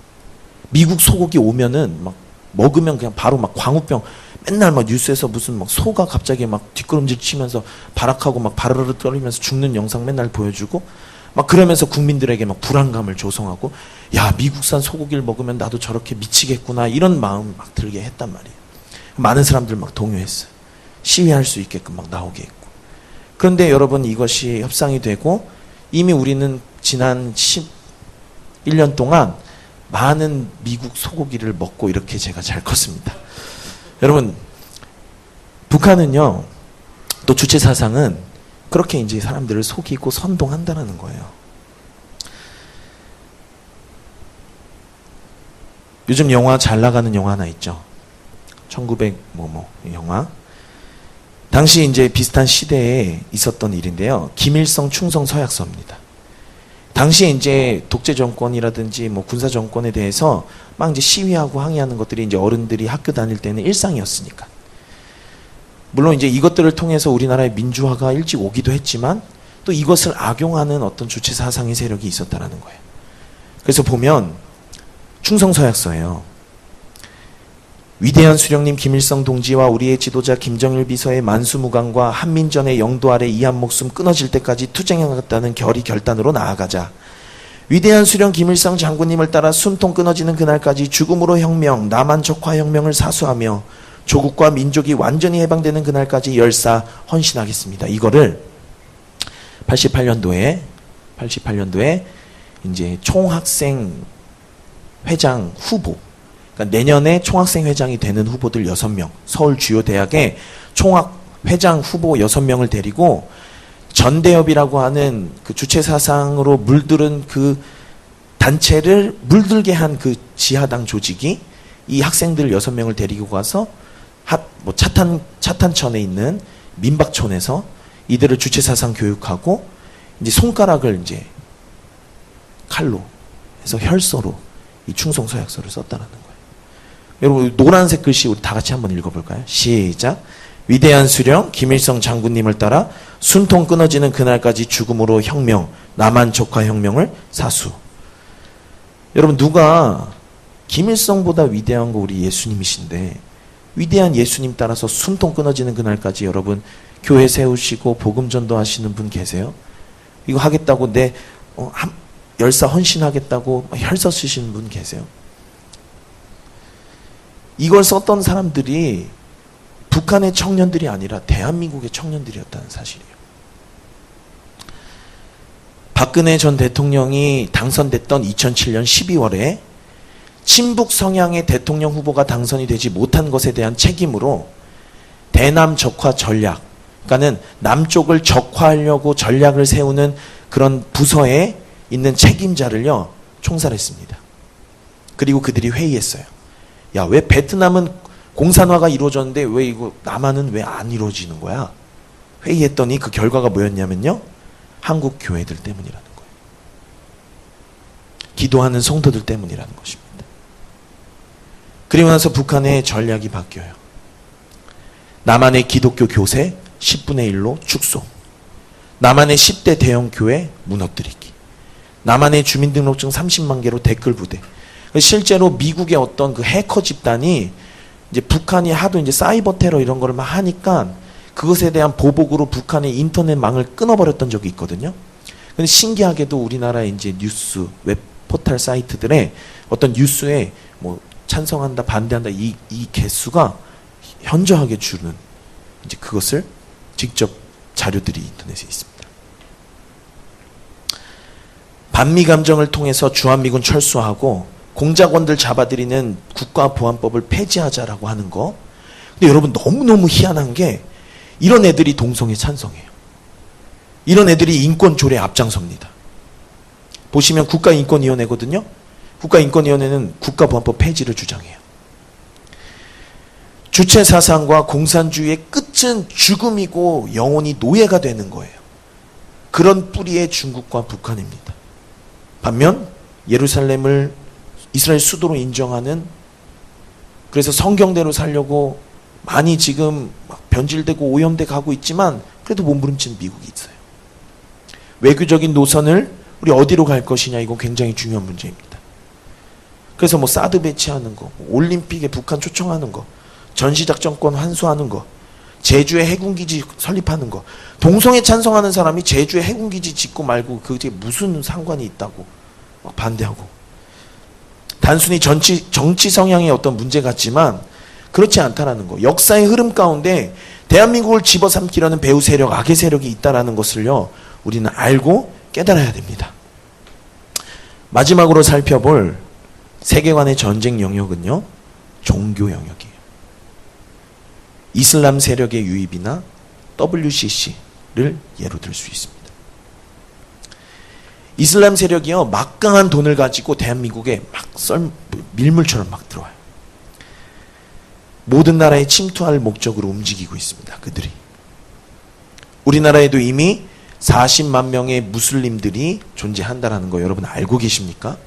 미국 소고기 오면은 막 먹으면 그냥 바로 막 광우병 맨날 막 뉴스에서 무슨 막 소가 갑자기 막 뒷걸음질 치면서 발악하고 막 바르르 떨리면서 죽는 영상 맨날 보여주고 막 그러면서 국민들에게 막 불안감을 조성하고 야 미국산 소고기를 먹으면 나도 저렇게 미치겠구나 이런 마음 막 들게 했단 말이에요. 많은 사람들 막 동요했어요. 시위할 수 있게끔 막 나오게 했고. 그런데 여러분 이것이 협상이 되고 이미 우리는 지난 11년 동안 많은 미국 소고기를 먹고 이렇게 제가 잘 컸습니다. 여러분 북한은요 또 주체 사상은 그렇게 이제 사람들을 속이고 선동한다는 거예요. 요즘 영화 잘 나가는 영화 하나 있죠. 1900 영화. 당시 이제 비슷한 시대에 있었던 일인데요. 김일성 충성 서약서입니다. 당시 이제 독재 정권이라든지 뭐 군사 정권에 대해서 막 이제 시위하고 항의하는 것들이 이제 어른들이 학교 다닐 때는 일상이었으니까. 물론 이제 이것들을 통해서 우리나라의 민주화가 일찍 오기도 했지만 또 이것을 악용하는 어떤 주체 사상의 세력이 있었다라는 거예요. 그래서 보면 충성서약서예요. 위대한 수령님 김일성 동지와 우리의 지도자 김정일 비서의 만수무강과 한민전의 영도 아래 이 한 목숨 끊어질 때까지 투쟁하겠다는 결의 결단으로 나아가자. 위대한 수령 김일성 장군님을 따라 숨통 끊어지는 그날까지 죽음으로 혁명, 남한 적화혁명을 사수하며 조국과 민족이 완전히 해방되는 그날까지 열사 헌신하겠습니다. 이거를 88년도에 이제 총학생 회장 후보, 그러니까 내년에 총학생 회장이 되는 후보들 6명, 서울 주요 대학의 총학 회장 후보 6명을 데리고 전대협이라고 하는 그 주체 사상으로 물들은 그 단체를 물들게 한 그 지하당 조직이 이 학생들 6명을 데리고 가서 차탄천에 있는 민박촌에서 이들을 주체 사상 교육하고 이제 손가락을 이제 칼로 해서 혈서로 이 충성서약서를 썼다라는 거예요. 여러분 노란색 글씨 우리 다 같이 한번 읽어볼까요? 시작. 위대한 수령 김일성 장군님을 따라 숨통 끊어지는 그날까지 죽음으로 혁명, 남한 적화혁명을 사수. 여러분 누가 김일성보다 위대한 거 우리 예수님이신데 위대한 예수님 따라서 숨통 끊어지는 그날까지 여러분 교회 세우시고 복음 전도하시는 분 계세요? 이거 하겠다고 열사 헌신하겠다고 혈서 쓰시는 분 계세요? 이걸 썼던 사람들이 북한의 청년들이 아니라 대한민국의 청년들이었다는 사실이에요. 박근혜 전 대통령이 당선됐던 2007년 12월에 친북 성향의 대통령 후보가 당선이 되지 못한 것에 대한 책임으로 대남 적화 전략, 그러니까는 남쪽을 적화하려고 전략을 세우는 그런 부서에 있는 책임자를요 총살했습니다. 그리고 그들이 회의했어요. 야, 왜 베트남은 공산화가 이루어졌는데 왜 이거 남한은 왜 안 이루어지는 거야? 회의했더니 그 결과가 뭐였냐면요. 한국 교회들 때문이라는 거예요. 기도하는 성도들 때문이라는 것입니다. 그리고 나서 북한의 전략이 바뀌어요. 남한의 기독교 교세 10분의 1로 축소. 남한의 10대 대형 교회 무너뜨리기. 남한의 주민등록증 30만 개로 댓글 부대. 실제로 미국의 어떤 그 해커 집단이 이제 북한이 하도 이제 사이버 테러 이런 거를 막 하니까 그것에 대한 보복으로 북한의 인터넷망을 끊어버렸던 적이 있거든요. 근데 신기하게도 우리나라의 이제 뉴스, 웹 포털 사이트들의 어떤 뉴스에 뭐 찬성한다, 반대한다 이 개수가 현저하게 줄는 이제 그것을 직접 자료들이 인터넷에 있습니다. 반미 감정을 통해서 주한미군 철수하고 공작원들 잡아들이는 국가보안법을 폐지하자라고 하는 거. 근데 여러분 너무너무 희한한 게 이런 애들이 동성애 찬성해요. 이런 애들이 인권 조례에 앞장섭니다. 보시면 국가인권위원회거든요. 국가인권위원회는 국가보안법 폐지를 주장해요. 주체사상과 공산주의의 끝은 죽음이고 영원히 노예가 되는 거예요. 그런 뿌리의 중국과 북한입니다. 반면 예루살렘을 이스라엘 수도로 인정하는, 그래서 성경대로 살려고 많이 지금 변질되고 오염돼 가고 있지만 그래도 몸부림치는 미국이 있어요. 외교적인 노선을 우리 어디로 갈 것이냐, 이건 굉장히 중요한 문제입니다. 그래서 뭐 사드 배치하는 거, 올림픽에 북한 초청하는 거, 전시작전권 환수하는 거, 제주에 해군기지 설립하는 거, 동성애 찬성하는 사람이 제주에 해군기지 짓고 말고 그게 무슨 상관이 있다고 막 반대하고, 단순히 정치 성향의 어떤 문제 같지만 그렇지 않다라는 거. 역사의 흐름 가운데 대한민국을 집어삼키려는 배후 세력, 악의 세력이 있다라는 것을요, 우리는 알고 깨달아야 됩니다. 마지막으로 살펴볼 세계관의 전쟁 영역은요, 종교 영역이에요. 이슬람 세력의 유입이나 WCC를 예로 들 수 있습니다. 이슬람 세력이요, 막강한 돈을 가지고 대한민국에 밀물처럼 막 들어와요. 모든 나라에 침투할 목적으로 움직이고 있습니다. 그들이. 우리나라에도 이미 40만 명의 무슬림들이 존재한다는 거 여러분 알고 계십니까?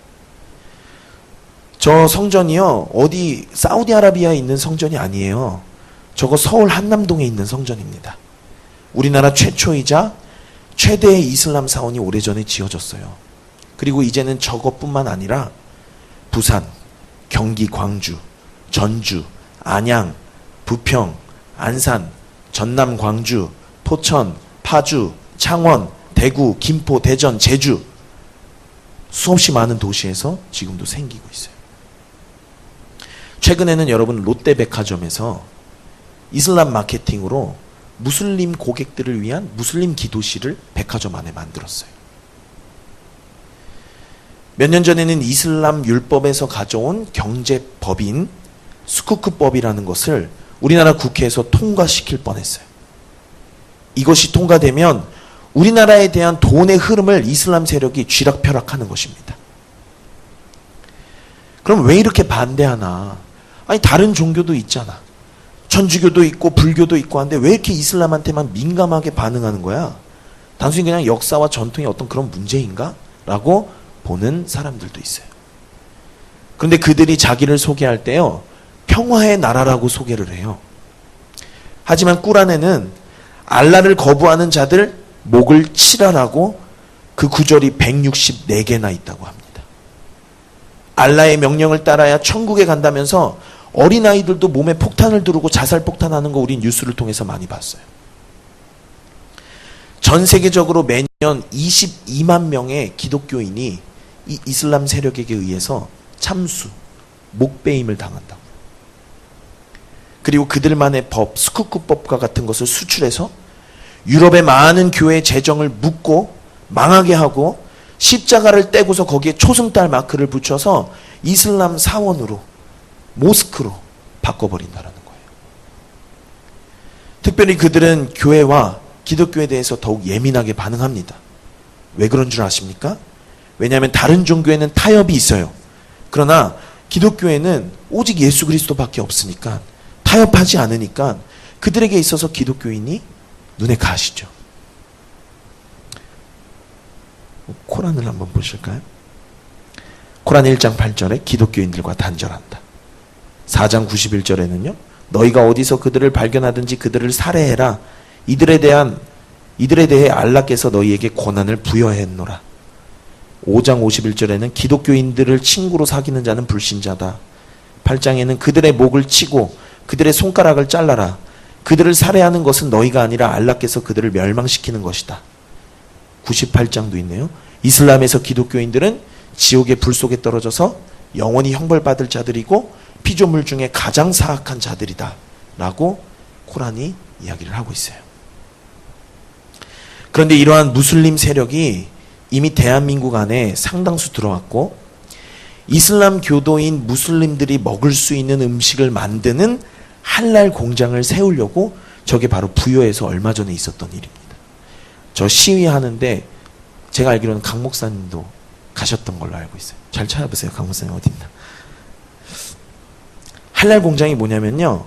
저 성전이요, 어디 사우디아라비아에 있는 성전이 아니에요. 저거 서울 한남동에 있는 성전입니다. 우리나라 최초이자 최대의 이슬람 사원이 오래전에 지어졌어요. 그리고 이제는 저것뿐만 아니라 부산, 경기, 광주, 전주, 안양, 부평, 안산, 전남, 광주, 포천, 파주, 창원, 대구, 김포, 대전, 제주, 수없이 많은 도시에서 지금도 생기고 있어요. 최근에는 여러분 롯데백화점에서 이슬람 마케팅으로 무슬림 고객들을 위한 무슬림 기도실을 백화점 안에 만들었어요. 몇 년 전에는 이슬람 율법에서 가져온 경제법인 수쿠크법이라는 것을 우리나라 국회에서 통과시킬 뻔했어요. 이것이 통과되면 우리나라에 대한 돈의 흐름을 이슬람 세력이 쥐락펴락하는 것입니다. 그럼 왜 이렇게 반대하나? 아니 다른 종교도 있잖아. 천주교도 있고 불교도 있고 한데 왜 이렇게 이슬람한테만 민감하게 반응하는 거야? 단순히 그냥 역사와 전통의 어떤 그런 문제인가? 라고 보는 사람들도 있어요. 그런데 그들이 자기를 소개할 때요, 평화의 나라라고 소개를 해요. 하지만 꾸란에는 알라를 거부하는 자들 목을 치라라고 그 구절이 164개나 있다고 합니다. 알라의 명령을 따라야 천국에 간다면서 어린아이들도 몸에 폭탄을 두르고 자살폭탄하는 거 우리 뉴스를 통해서 많이 봤어요. 전 세계적으로 매년 22만 명의 기독교인이 이 이슬람 세력에게 의해서 참수, 목베임을 당한다고. 그리고 그들만의 법, 스쿠크법과 같은 것을 수출해서 유럽의 많은 교회 재정을 묶고 망하게 하고 십자가를 떼고서 거기에 초승달 마크를 붙여서 이슬람 사원으로, 모스크로 바꿔버린다는 거예요. 특별히 그들은 교회와 기독교에 대해서 더욱 예민하게 반응합니다. 왜 그런 줄 아십니까? 왜냐하면 다른 종교에는 타협이 있어요. 그러나 기독교에는 오직 예수 그리스도밖에 없으니까, 타협하지 않으니까 그들에게 있어서 기독교인이 눈에 가시죠. 코란을 한번 보실까요? 코란 1장 8절에 기독교인들과 단절한다. 4장 91절에는요. 너희가 어디서 그들을 발견하든지 그들을 살해해라. 이들에 대해 알라께서 너희에게 고난을 부여했노라. 5장 51절에는 기독교인들을 친구로 사귀는 자는 불신자다. 8장에는 그들의 목을 치고 그들의 손가락을 잘라라. 그들을 살해하는 것은 너희가 아니라 알라께서 그들을 멸망시키는 것이다. 98장도 있네요. 이슬람에서 기독교인들은 지옥의 불 속에 떨어져서 영원히 형벌받을 자들이고 피조물 중에 가장 사악한 자들이다 라고 코란이 이야기를 하고 있어요. 그런데 이러한 무슬림 세력이 이미 대한민국 안에 상당수 들어왔고, 이슬람 교도인 무슬림들이 먹을 수 있는 음식을 만드는 할랄 공장을 세우려고, 저게 바로 부여에서 얼마 전에 있었던 일입니다. 저 시위하는데 제가 알기로는 강 목사님도 가셨던 걸로 알고 있어요. 잘 찾아보세요. 강 목사님 어디 있나. 할랄 공장이 뭐냐면요.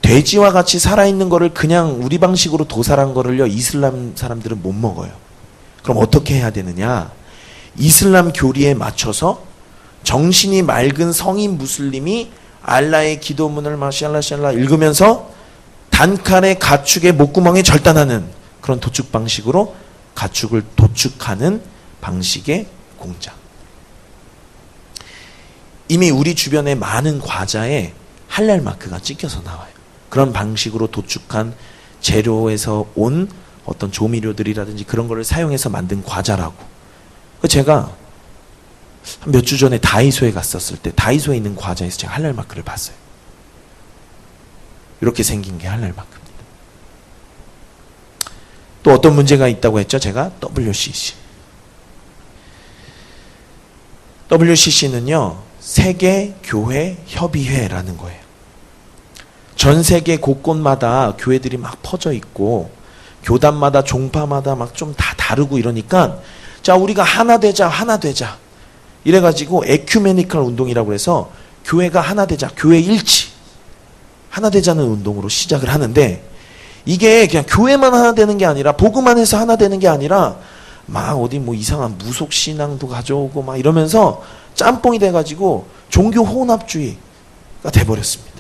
돼지와 같이 살아있는 거를 그냥 우리 방식으로 도살한 거를요. 이슬람 사람들은 못 먹어요. 그럼 어떻게 해야 되느냐. 이슬람 교리에 맞춰서 정신이 맑은 성인 무슬림이 알라의 기도문을 마샬라 읽으면서 단칼에 가축의 목구멍에 절단하는 그런 도축 방식으로 가축을 도축하는 방식의 공장. 이미 우리 주변의 많은 과자에 할랄 마크가 찍혀서 나와요. 그런 방식으로 도축한 재료에서 온 어떤 조미료들이라든지 그런 거를 사용해서 만든 과자라고. 제가 몇 주 전에 다이소에 갔었을 때 다이소에 있는 과자에서 제가 할랄 마크를 봤어요. 이렇게 생긴 게 할랄 마크입니다. 또 어떤 문제가 있다고 했죠? 제가 WCC. WCC는요, 세계교회협의회라는 거예요. 전 세계 곳곳마다 교회들이 막 퍼져 있고, 교단마다, 종파마다 막 좀 다 다르고 이러니까, 자, 우리가 하나 되자, 하나 되자. 이래가지고, 에큐메니컬 운동이라고 해서, 교회가 하나 되자, 교회 일치. 하나 되자는 운동으로 시작을 하는데, 이게 그냥 교회만 하나 되는 게 아니라, 복음만 해서 하나 되는 게 아니라, 막 어디 뭐 이상한 무속신앙도 가져오고 막 이러면서 짬뽕이 돼가지고 종교 혼합주의가 돼버렸습니다.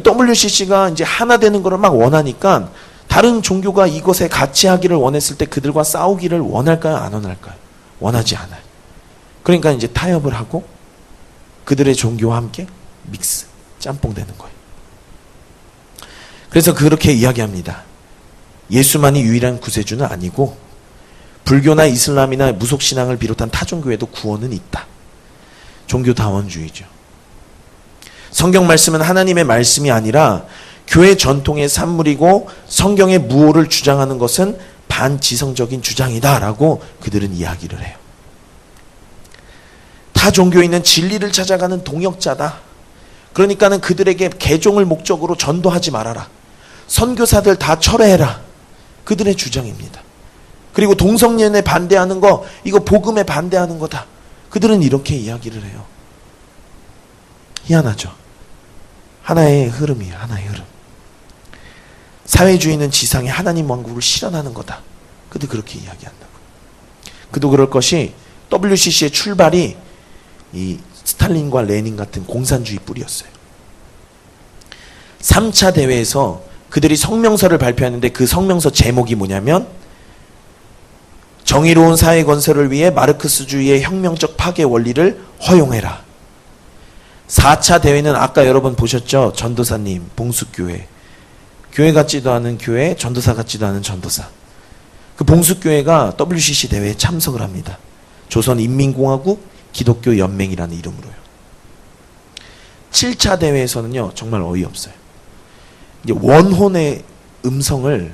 WCC가 이제 하나 되는 거를 막 원하니까 다른 종교가 이것에 같이 하기를 원했을 때 그들과 싸우기를 원할까요? 안 원할까요? 원하지 않아요. 그러니까 이제 타협을 하고 그들의 종교와 함께 믹스, 짬뽕 되는 거예요. 그래서 그렇게 이야기합니다. 예수만이 유일한 구세주는 아니고 불교나 이슬람이나 무속신앙을 비롯한 타종교에도 구원은 있다. 종교다원주의죠. 성경 말씀은 하나님의 말씀이 아니라 교회 전통의 산물이고 성경의 무오를 주장하는 것은 반지성적인 주장이다라고 그들은 이야기를 해요. 타 종교인은 진리를 찾아가는 동역자다. 그러니까는 그들에게 개종을 목적으로 전도하지 말아라. 선교사들 다 철회해라. 그들의 주장입니다. 그리고 동성연애 반대하는 거, 이거 복음에 반대하는 거다. 그들은 이렇게 이야기를 해요. 희한하죠. 하나의 흐름이에요. 하나의 흐름. 사회주의는 지상에 하나님 왕국을 실현하는 거다. 그도 그렇게 이야기한다고. 그도 그럴 것이 WCC의 출발이 이 스탈린과 레닌 같은 공산주의 뿌리였어요. 3차 대회에서 그들이 성명서를 발표하는데 그 성명서 제목이 뭐냐면 정의로운 사회 건설을 위해 마르크스주의의 혁명적 파괴 원리를 허용해라. 4차 대회는 아까 여러분 보셨죠? 전도사님, 봉숙교회. 교회 같지도 않은 교회, 전도사 같지도 않은 전도사. 그 봉숙교회가 WCC 대회에 참석을 합니다. 조선인민공화국 기독교 연맹이라는 이름으로요. 7차 대회에서는요, 정말 어이없어요. 이제 원혼의 음성을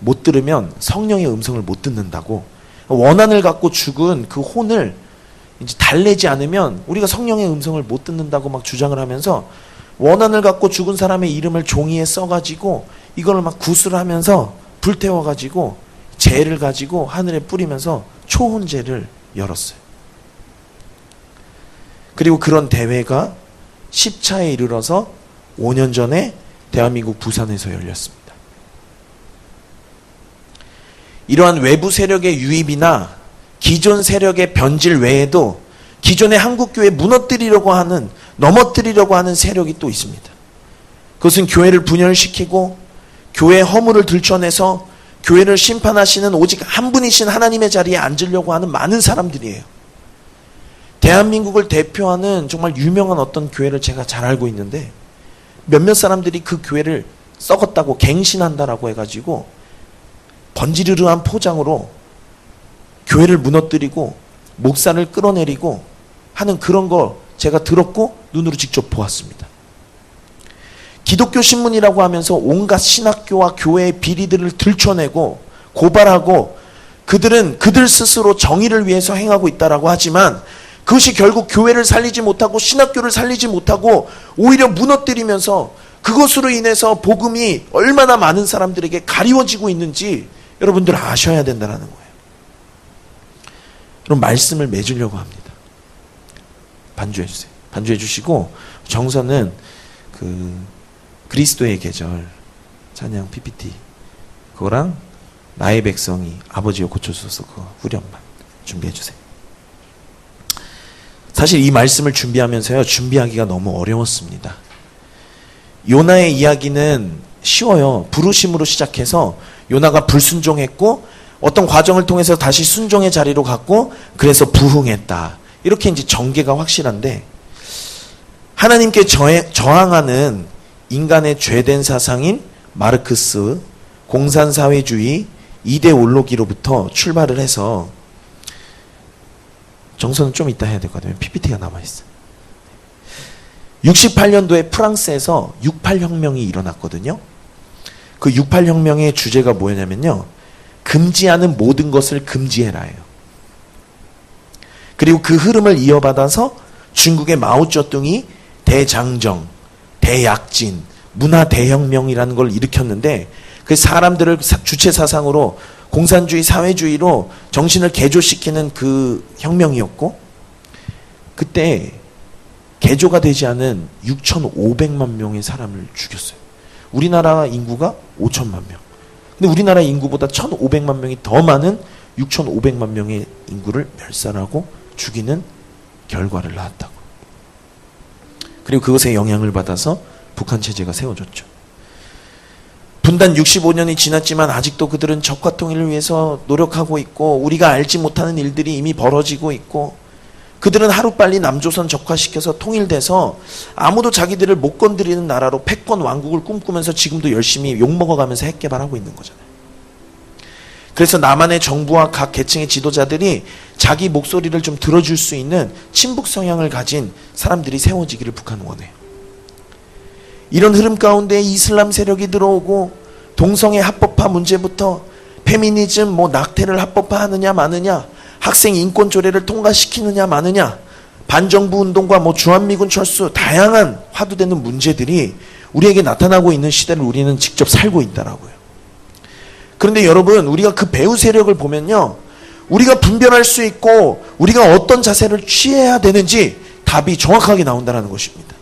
못 들으면 성령의 음성을 못 듣는다고. 원한을 갖고 죽은 그 혼을 이제 달래지 않으면 우리가 성령의 음성을 못 듣는다고 막 주장을 하면서 원한을 갖고 죽은 사람의 이름을 종이에 써가지고 이걸 막 구슬하면서 불태워가지고 재를 가지고 하늘에 뿌리면서 초혼제를 열었어요. 그리고 그런 대회가 10차에 이르러서 5년 전에 대한민국 부산에서 열렸습니다. 이러한 외부 세력의 유입이나 기존 세력의 변질 외에도 기존의 한국교회 무너뜨리려고 하는, 넘어뜨리려고 하는 세력이 또 있습니다. 그것은 교회를 분열시키고 교회의 허물을 들춰내서 교회를 심판하시는 오직 한 분이신 하나님의 자리에 앉으려고 하는 많은 사람들이에요. 대한민국을 대표하는 정말 유명한 어떤 교회를 제가 잘 알고 있는데 몇몇 사람들이 그 교회를 썩었다고 갱신한다라고 해가지고 번지르르한 포장으로 교회를 무너뜨리고 목사를 끌어내리고 하는 그런 거 제가 들었고 눈으로 직접 보았습니다. 기독교 신문이라고 하면서 온갖 신학교와 교회의 비리들을 들춰내고 고발하고 그들은 그들 스스로 정의를 위해서 행하고 있다라고 하지만 그것이 결국 교회를 살리지 못하고 신학교를 살리지 못하고 오히려 무너뜨리면서 그것으로 인해서 복음이 얼마나 많은 사람들에게 가리워지고 있는지 여러분들 아셔야 된다는 거예요. 그럼 말씀을 맺으려고 합니다. 반주해 주세요. 반주해 주시고 정서는 그리스도의 계절 찬양 PPT 그거랑 나의 백성이 아버지여 고쳐주소서 그거 후렴만 준비해 주세요. 사실 이 말씀을 준비하면서요, 준비하기가 너무 어려웠습니다. 요나의 이야기는 쉬워요. 부르심으로 시작해서 요나가 불순종했고 어떤 과정을 통해서 다시 순종의 자리로 갔고 그래서 부흥했다. 이렇게 이제 전개가 확실한데 하나님께 저항하는 인간의 죄된 사상인 마르크스, 공산사회주의, 이데올로기로부터 출발을 해서 정서는 좀 이따 해야 될 것 같아요. PPT가 남아있어요. 68년도에 프랑스에서 68혁명이 일어났거든요. 그 68혁명의 주제가 뭐였냐면요. 금지하는 모든 것을 금지해라예요. 그리고 그 흐름을 이어받아서 중국의 마오쩌둥이 대장정, 대약진, 문화 대혁명이라는 걸 일으켰는데 그 사람들을 주체 사상으로 공산주의, 사회주의로 정신을 개조시키는 그 혁명이었고 그때 개조가 되지 않은 6,500만 명의 사람을 죽였어요. 우리나라 인구가 5천만 명. 근데 우리나라 인구보다 1,500만 명이 더 많은 6,500만 명의 인구를 멸살하고 죽이는 결과를 낳았다고. 그리고 그것에 영향을 받아서 북한 체제가 세워졌죠. 분단 65년이 지났지만 아직도 그들은 적화 통일을 위해서 노력하고 있고 우리가 알지 못하는 일들이 이미 벌어지고 있고 그들은 하루빨리 남조선 적화시켜서 통일돼서 아무도 자기들을 못 건드리는 나라로 패권 왕국을 꿈꾸면서 지금도 열심히 욕먹어가면서 핵개발하고 있는 거잖아요. 그래서 남한의 정부와 각 계층의 지도자들이 자기 목소리를 좀 들어줄 수 있는 친북 성향을 가진 사람들이 세워지기를 북한은 원해요. 이런 흐름 가운데 이슬람 세력이 들어오고 동성애 합법화 문제부터 페미니즘, 낙태를 합법화하느냐 마느냐, 학생 인권 조례를 통과시키느냐 마느냐, 반정부 운동과 주한미군 철수, 다양한 화두되는 문제들이 우리에게 나타나고 있는 시대를 우리는 직접 살고 있다라고요. 그런데 여러분, 우리가 그 배후 세력을 보면요, 우리가 분별할 수 있고 우리가 어떤 자세를 취해야 되는지 답이 정확하게 나온다는 것입니다.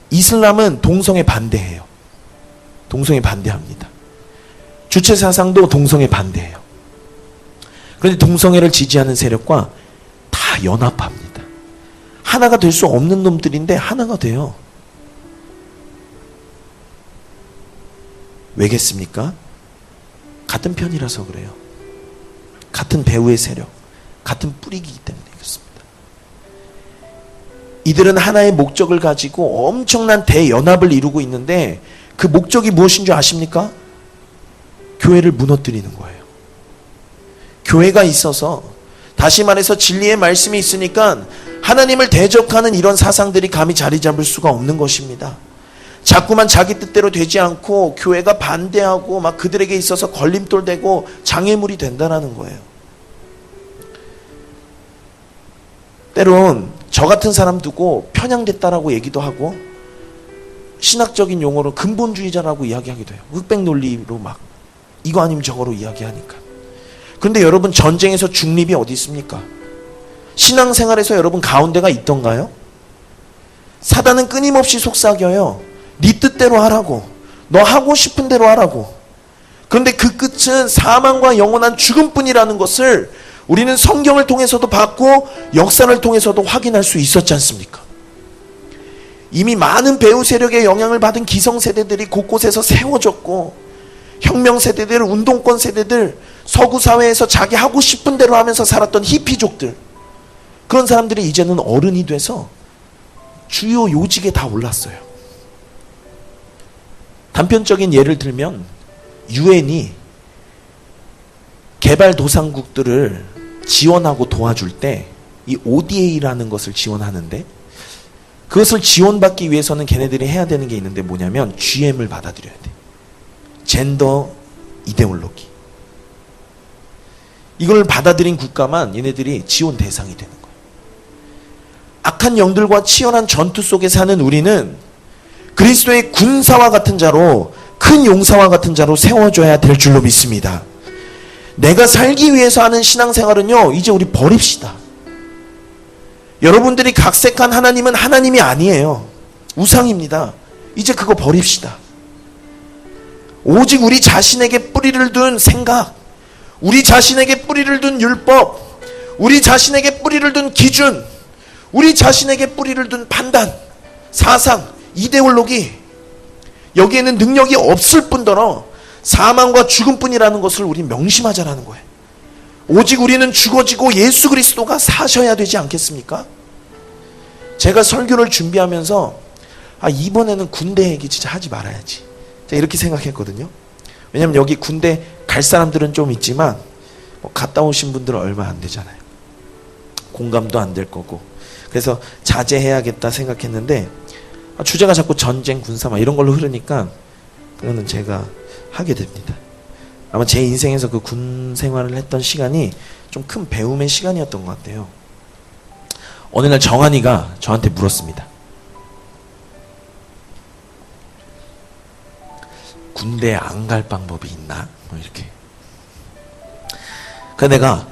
이슬람은 동성애 반대해요. 동성애 반대합니다. 주체 사상도 동성애 반대해요. 그런데 동성애를 지지하는 세력과 다 연합합니다. 하나가 될 수 없는 놈들인데 하나가 돼요. 왜겠습니까? 같은 편이라서 그래요. 같은 배후의 세력, 같은 뿌리이기 때문에 그렇습니다. 이들은 하나의 목적을 가지고 엄청난 대연합을 이루고 있는데 그 목적이 무엇인 줄 아십니까? 교회를 무너뜨리는 거예요. 교회가 있어서, 다시 말해서 진리의 말씀이 있으니까 하나님을 대적하는 이런 사상들이 감히 자리 잡을 수가 없는 것입니다. 자꾸만 자기 뜻대로 되지 않고 교회가 반대하고 막 그들에게 있어서 걸림돌 되고 장애물이 된다는 거예요. 때론 저 같은 사람 두고 편향됐다라고 얘기도 하고 신학적인 용어로 근본주의자라고 이야기하기도 해요. 흑백 논리로 막 이거 아니면 저거로 이야기하니까. 그런데 여러분, 전쟁에서 중립이 어디 있습니까? 신앙생활에서 여러분 가운데가 있던가요? 사단은 끊임없이 속삭여요. 네 뜻대로 하라고. 너 하고 싶은 대로 하라고. 그런데 그 끝은 사망과 영원한 죽음뿐이라는 것을 우리는 성경을 통해서도 봤고 역사를 통해서도 확인할 수 있었지 않습니까? 이미 많은 배후 세력의 영향을 받은 기성세대들이 곳곳에서 세워졌고, 혁명세대들, 운동권 세대들, 서구 사회에서 자기 하고 싶은 대로 하면서 살았던 히피족들, 그런 사람들이 이제는 어른이 돼서 주요 요직에 다 올랐어요. 단편적인 예를 들면 유엔이 개발도상국들을 지원하고 도와줄 때 이 ODA라는 것을 지원하는데, 그것을 지원받기 위해서는 걔네들이 해야 되는 게 있는데 뭐냐면 GM을 받아들여야 돼. 젠더 이데올로기. 이걸 받아들인 국가만 얘네들이 지원 대상이 되는 거예요. 악한 영들과 치열한 전투 속에 사는 우리는 그리스도의 군사와 같은 자로, 큰 용사와 같은 자로 세워줘야 될 줄로 믿습니다. 내가 살기 위해서 하는 신앙생활은요, 이제 우리 버립시다. 여러분들이 각색한 하나님은 하나님이 아니에요. 우상입니다. 이제 그거 버립시다. 오직 우리 자신에게 뿌리를 둔 생각, 우리 자신에게 뿌리를 둔 율법, 우리 자신에게 뿌리를 둔 기준, 우리 자신에게 뿌리를 둔 판단, 사상, 이데올로기, 여기에는 능력이 없을 뿐더러 사망과 죽음뿐이라는 것을 우리 명심하자라는 거예요. 오직 우리는 죽어지고 예수 그리스도가 사셔야 되지 않겠습니까? 제가 설교를 준비하면서 이번에는 군대 얘기 진짜 하지 말아야지, 이렇게 생각했거든요. 왜냐면 여기 군대 갈 사람들은 좀 있지만 갔다 오신 분들은 얼마 안 되잖아요. 공감도 안 될 거고. 그래서 자제해야겠다 생각했는데 주제가 자꾸 전쟁, 군사 이런 걸로 흐르니까 그거는 제가 하게 됩니다. 아마 제 인생에서 그 군 생활을 했던 시간이 좀 큰 배움의 시간이었던 것 같아요. 어느 날 정한이가 저한테 물었습니다. 군대 안 갈 방법이 있나? 이렇게. 그래서 내가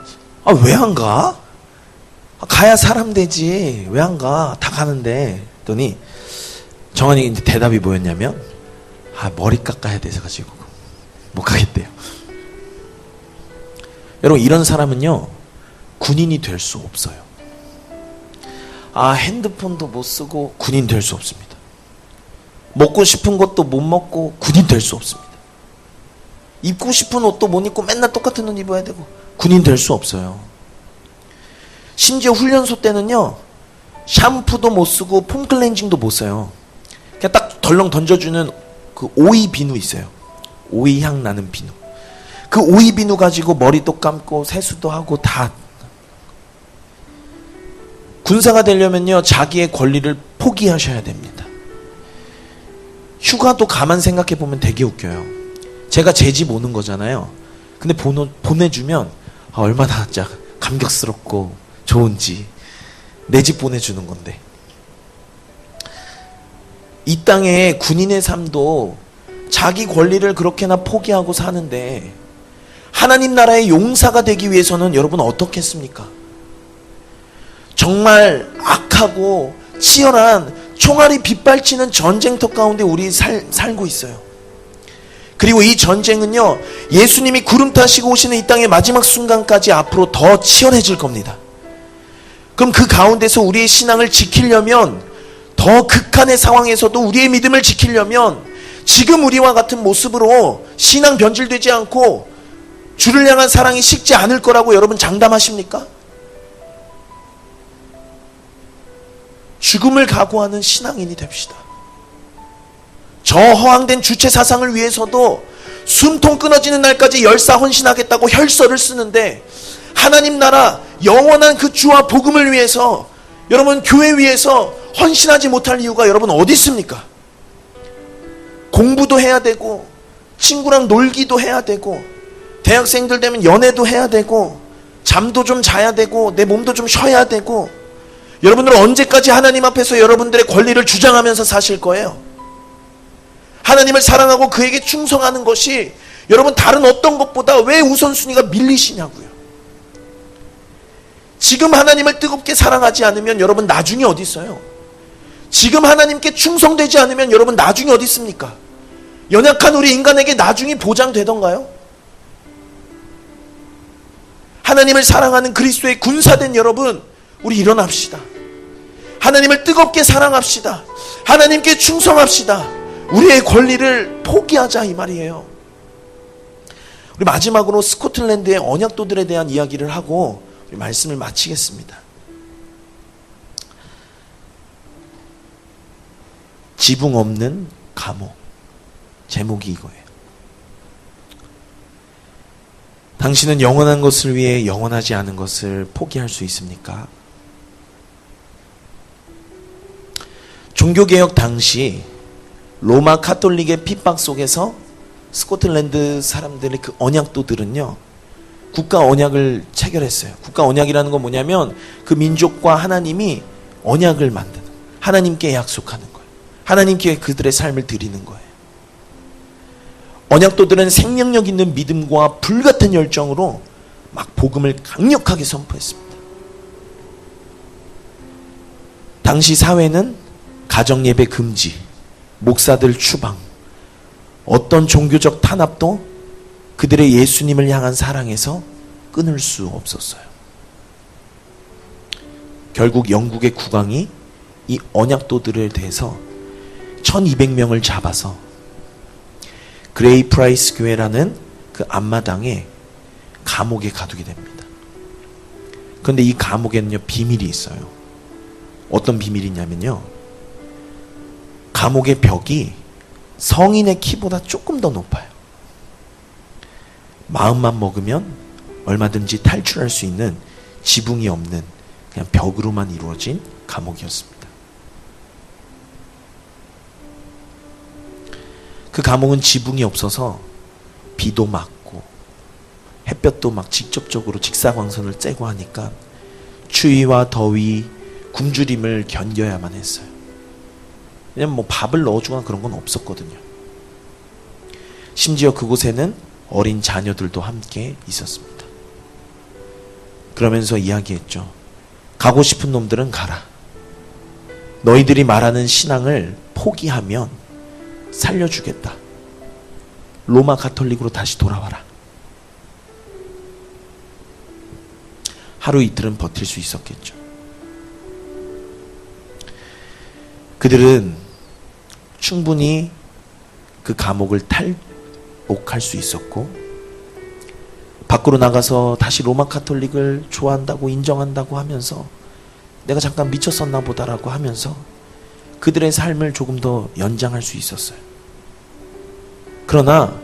왜 안 가? 가야 사람 되지. 왜 안 가? 다 가는데. 했더니 정한이 이제 대답이 뭐였냐면 머리 깎아야 돼서 가지고 못 가겠대요. 여러분, 이런 사람은요 군인이 될 수 없어요. 핸드폰도 못 쓰고 군인 될 수 없습니다. 먹고 싶은 것도 못 먹고 군인 될 수 없습니다. 입고 싶은 옷도 못 입고 맨날 똑같은 옷 입어야 되고 군인 될 수 없어요. 심지어 훈련소 때는요 샴푸도 못 쓰고 폼 클렌징도 못 써요. 그냥 딱 덜렁 던져주는 그 오이 비누 있어요. 오이 향 나는 비누. 그 오이 비누 가지고 머리도 감고 세수도 하고 다. 군사가 되려면요 자기의 권리를 포기하셔야 됩니다. 휴가도 가만 생각해 보면 되게 웃겨요. 제가 제 집 오는 거잖아요. 근데 보내주면 얼마나 진짜 감격스럽고 좋은지. 내 집 보내주는 건데. 이 땅에 군인의 삶도 자기 권리를 그렇게나 포기하고 사는데 하나님 나라의 용사가 되기 위해서는 여러분 어떻겠습니까? 정말 악하고 치열한 총알이 빗발치는 전쟁터 가운데 우리 살고 있어요. 그리고 이 전쟁은요 예수님이 구름 타시고 오시는 이 땅의 마지막 순간까지 앞으로 더 치열해질 겁니다. 그럼 그 가운데서 우리의 신앙을 지키려면, 더 극한의 상황에서도 우리의 믿음을 지키려면 지금 우리와 같은 모습으로 신앙 변질되지 않고 주를 향한 사랑이 식지 않을 거라고 여러분 장담하십니까? 죽음을 각오하는 신앙인이 됩시다. 저 허황된 주체 사상을 위해서도 숨통 끊어지는 날까지 열사 헌신하겠다고 혈서를 쓰는데, 하나님 나라 영원한 그 주와 복음을 위해서 여러분 교회 위해서 헌신하지 못할 이유가 여러분 어디 있습니까? 공부도 해야 되고 친구랑 놀기도 해야 되고 대학생들 되면 연애도 해야 되고 잠도 좀 자야 되고 내 몸도 좀 쉬어야 되고. 여러분들은 언제까지 하나님 앞에서 여러분들의 권리를 주장하면서 사실 거예요? 하나님을 사랑하고 그에게 충성하는 것이 여러분 다른 어떤 것보다 왜 우선순위가 밀리시냐고요. 지금 하나님을 뜨겁게 사랑하지 않으면 여러분 나중에 어디 있어요? 지금 하나님께 충성되지 않으면 여러분 나중에 어디 있습니까? 연약한 우리 인간에게 나중이 보장되던가요? 하나님을 사랑하는 그리스도의 군사된 여러분, 우리 일어납시다. 하나님을 뜨겁게 사랑합시다. 하나님께 충성합시다. 우리의 권리를 포기하자 이 말이에요. 우리 마지막으로 스코틀랜드의 언약도들에 대한 이야기를 하고 우리 말씀을 마치겠습니다. 지붕 없는 감옥. 제목이 이거예요. 당신은 영원한 것을 위해 영원하지 않은 것을 포기할 수 있습니까? 종교개혁 당시 로마 카톨릭의 핍박 속에서 스코틀랜드 사람들의 그 언약도들은요 국가 언약을 체결했어요. 국가 언약이라는 건 뭐냐면 그 민족과 하나님이 언약을 만드는, 하나님께 약속하는 거예요. 하나님께 그들의 삶을 드리는 거예요. 언약도들은 생명력 있는 믿음과 불같은 열정으로 막 복음을 강력하게 선포했습니다. 당시 사회는 가정예배 금지, 목사들 추방, 어떤 종교적 탄압도 그들의 예수님을 향한 사랑에서 끊을 수 없었어요. 결국 영국의 국왕이 이 언약도들에 대해서 1200명을 잡아서 그레이 프라이스 교회라는 그 앞마당에 감옥에 가두게 됩니다. 그런데 이 감옥에는요, 비밀이 있어요. 어떤 비밀이냐면요, 감옥의 벽이 성인의 키보다 조금 더 높아요. 마음만 먹으면 얼마든지 탈출할 수 있는 지붕이 없는 그냥 벽으로만 이루어진 감옥이었습니다. 그 감옥은 지붕이 없어서 비도 맞고 햇볕도 막 직접적으로 직사광선을 쬐고 하니까 추위와 더위, 굶주림을 견뎌야만 했어요. 왜냐면 뭐 밥을 넣어주거나 그런 건 없었거든요. 심지어 그곳에는 어린 자녀들도 함께 있었습니다. 그러면서 이야기했죠. 가고 싶은 놈들은 가라. 너희들이 말하는 신앙을 포기하면 살려주겠다. 로마 가톨릭으로 다시 돌아와라. 하루 이틀은 버틸 수 있었겠죠. 그들은 충분히 그 감옥을 탈옥할 수 있었고, 밖으로 나가서 다시 로마 가톨릭을 좋아한다고 인정한다고 하면서 내가 잠깐 미쳤었나 보다라고 하면서 그들의 삶을 조금 더 연장할 수 있었어요. 그러나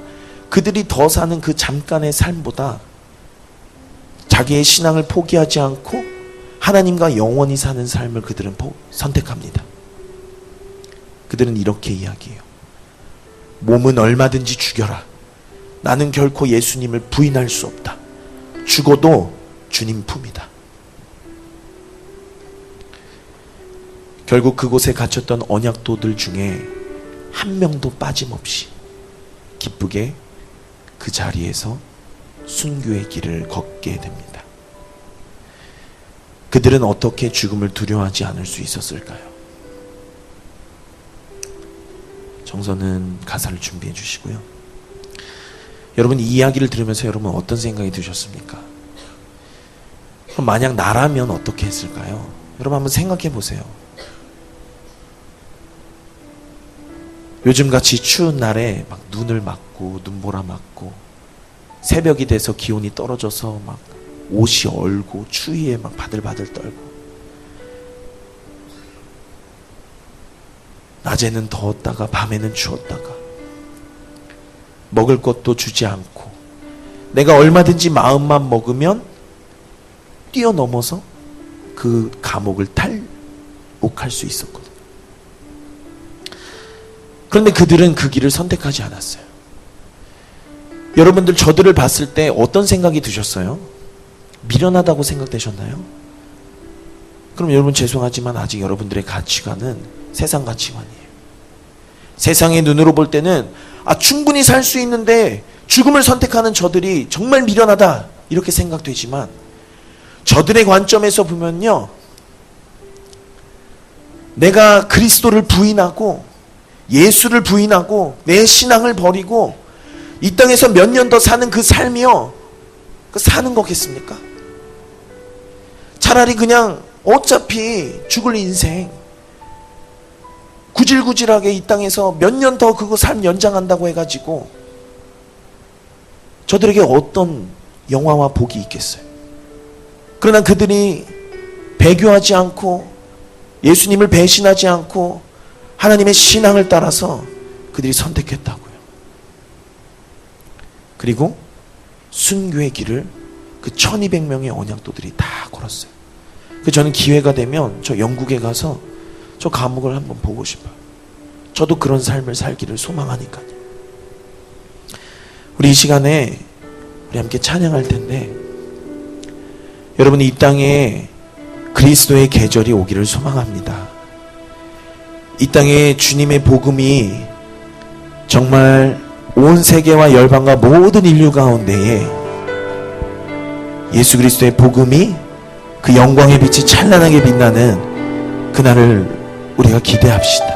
그들이 더 사는 그 잠깐의 삶보다 자기의 신앙을 포기하지 않고 하나님과 영원히 사는 삶을 그들은 선택합니다. 그들은 이렇게 이야기해요. 몸은 얼마든지 죽여라. 나는 결코 예수님을 부인할 수 없다. 죽어도 주님 품이다. 결국 그곳에 갇혔던 언약도들 중에 한 명도 빠짐없이 기쁘게 그 자리에서 순교의 길을 걷게 됩니다. 그들은 어떻게 죽음을 두려워하지 않을 수 있었을까요? 정서는 가사를 준비해 주시고요. 여러분, 이 이야기를 들으면서 여러분 어떤 생각이 드셨습니까? 그럼 만약 나라면 어떻게 했을까요? 여러분 한번 생각해 보세요. 요즘같이 추운 날에 막 눈을 맞고 눈보라 맞고 새벽이 돼서 기온이 떨어져서 막 옷이 얼고 추위에 막 바들바들 떨고 낮에는 더웠다가 밤에는 추웠다가 먹을 것도 주지 않고 내가 얼마든지 마음만 먹으면 뛰어넘어서 그 감옥을 탈옥할 수 있었거든요. 그런데 그들은 그 길을 선택하지 않았어요. 여러분들 저들을 봤을 때 어떤 생각이 드셨어요? 미련하다고 생각되셨나요? 그럼 여러분 죄송하지만 아직 여러분들의 가치관은 세상 가치관이에요. 세상의 눈으로 볼 때는 충분히 살 수 있는데 죽음을 선택하는 저들이 정말 미련하다 이렇게 생각되지만 저들의 관점에서 보면요, 내가 그리스도를 부인하고 예수를 부인하고 내 신앙을 버리고 이 땅에서 몇 년 더 사는 그 삶이요, 그 사는 거겠습니까? 차라리 그냥 어차피 죽을 인생 구질구질하게 이 땅에서 몇 년 더 그거 삶 연장한다고 해가지고 저들에게 어떤 영화와 복이 있겠어요? 그러나 그들이 배교하지 않고 예수님을 배신하지 않고 하나님의 신앙을 따라서 그들이 선택했다고요. 그리고 순교의 길을 그 1200명의 언약도들이 다 걸었어요. 저는 기회가 되면 저 영국에 가서 저 감옥을 한번 보고 싶어요. 저도 그런 삶을 살기를 소망하니까요. 우리 이 시간에 우리 함께 찬양할 텐데, 여러분이 이 땅에 그리스도의 계절이 오기를 소망합니다. 이 땅에 주님의 복음이 정말 온 세계와 열방과 모든 인류 가운데에 예수 그리스도의 복음이 그 영광의 빛이 찬란하게 빛나는 그날을 우리가 기대합시다.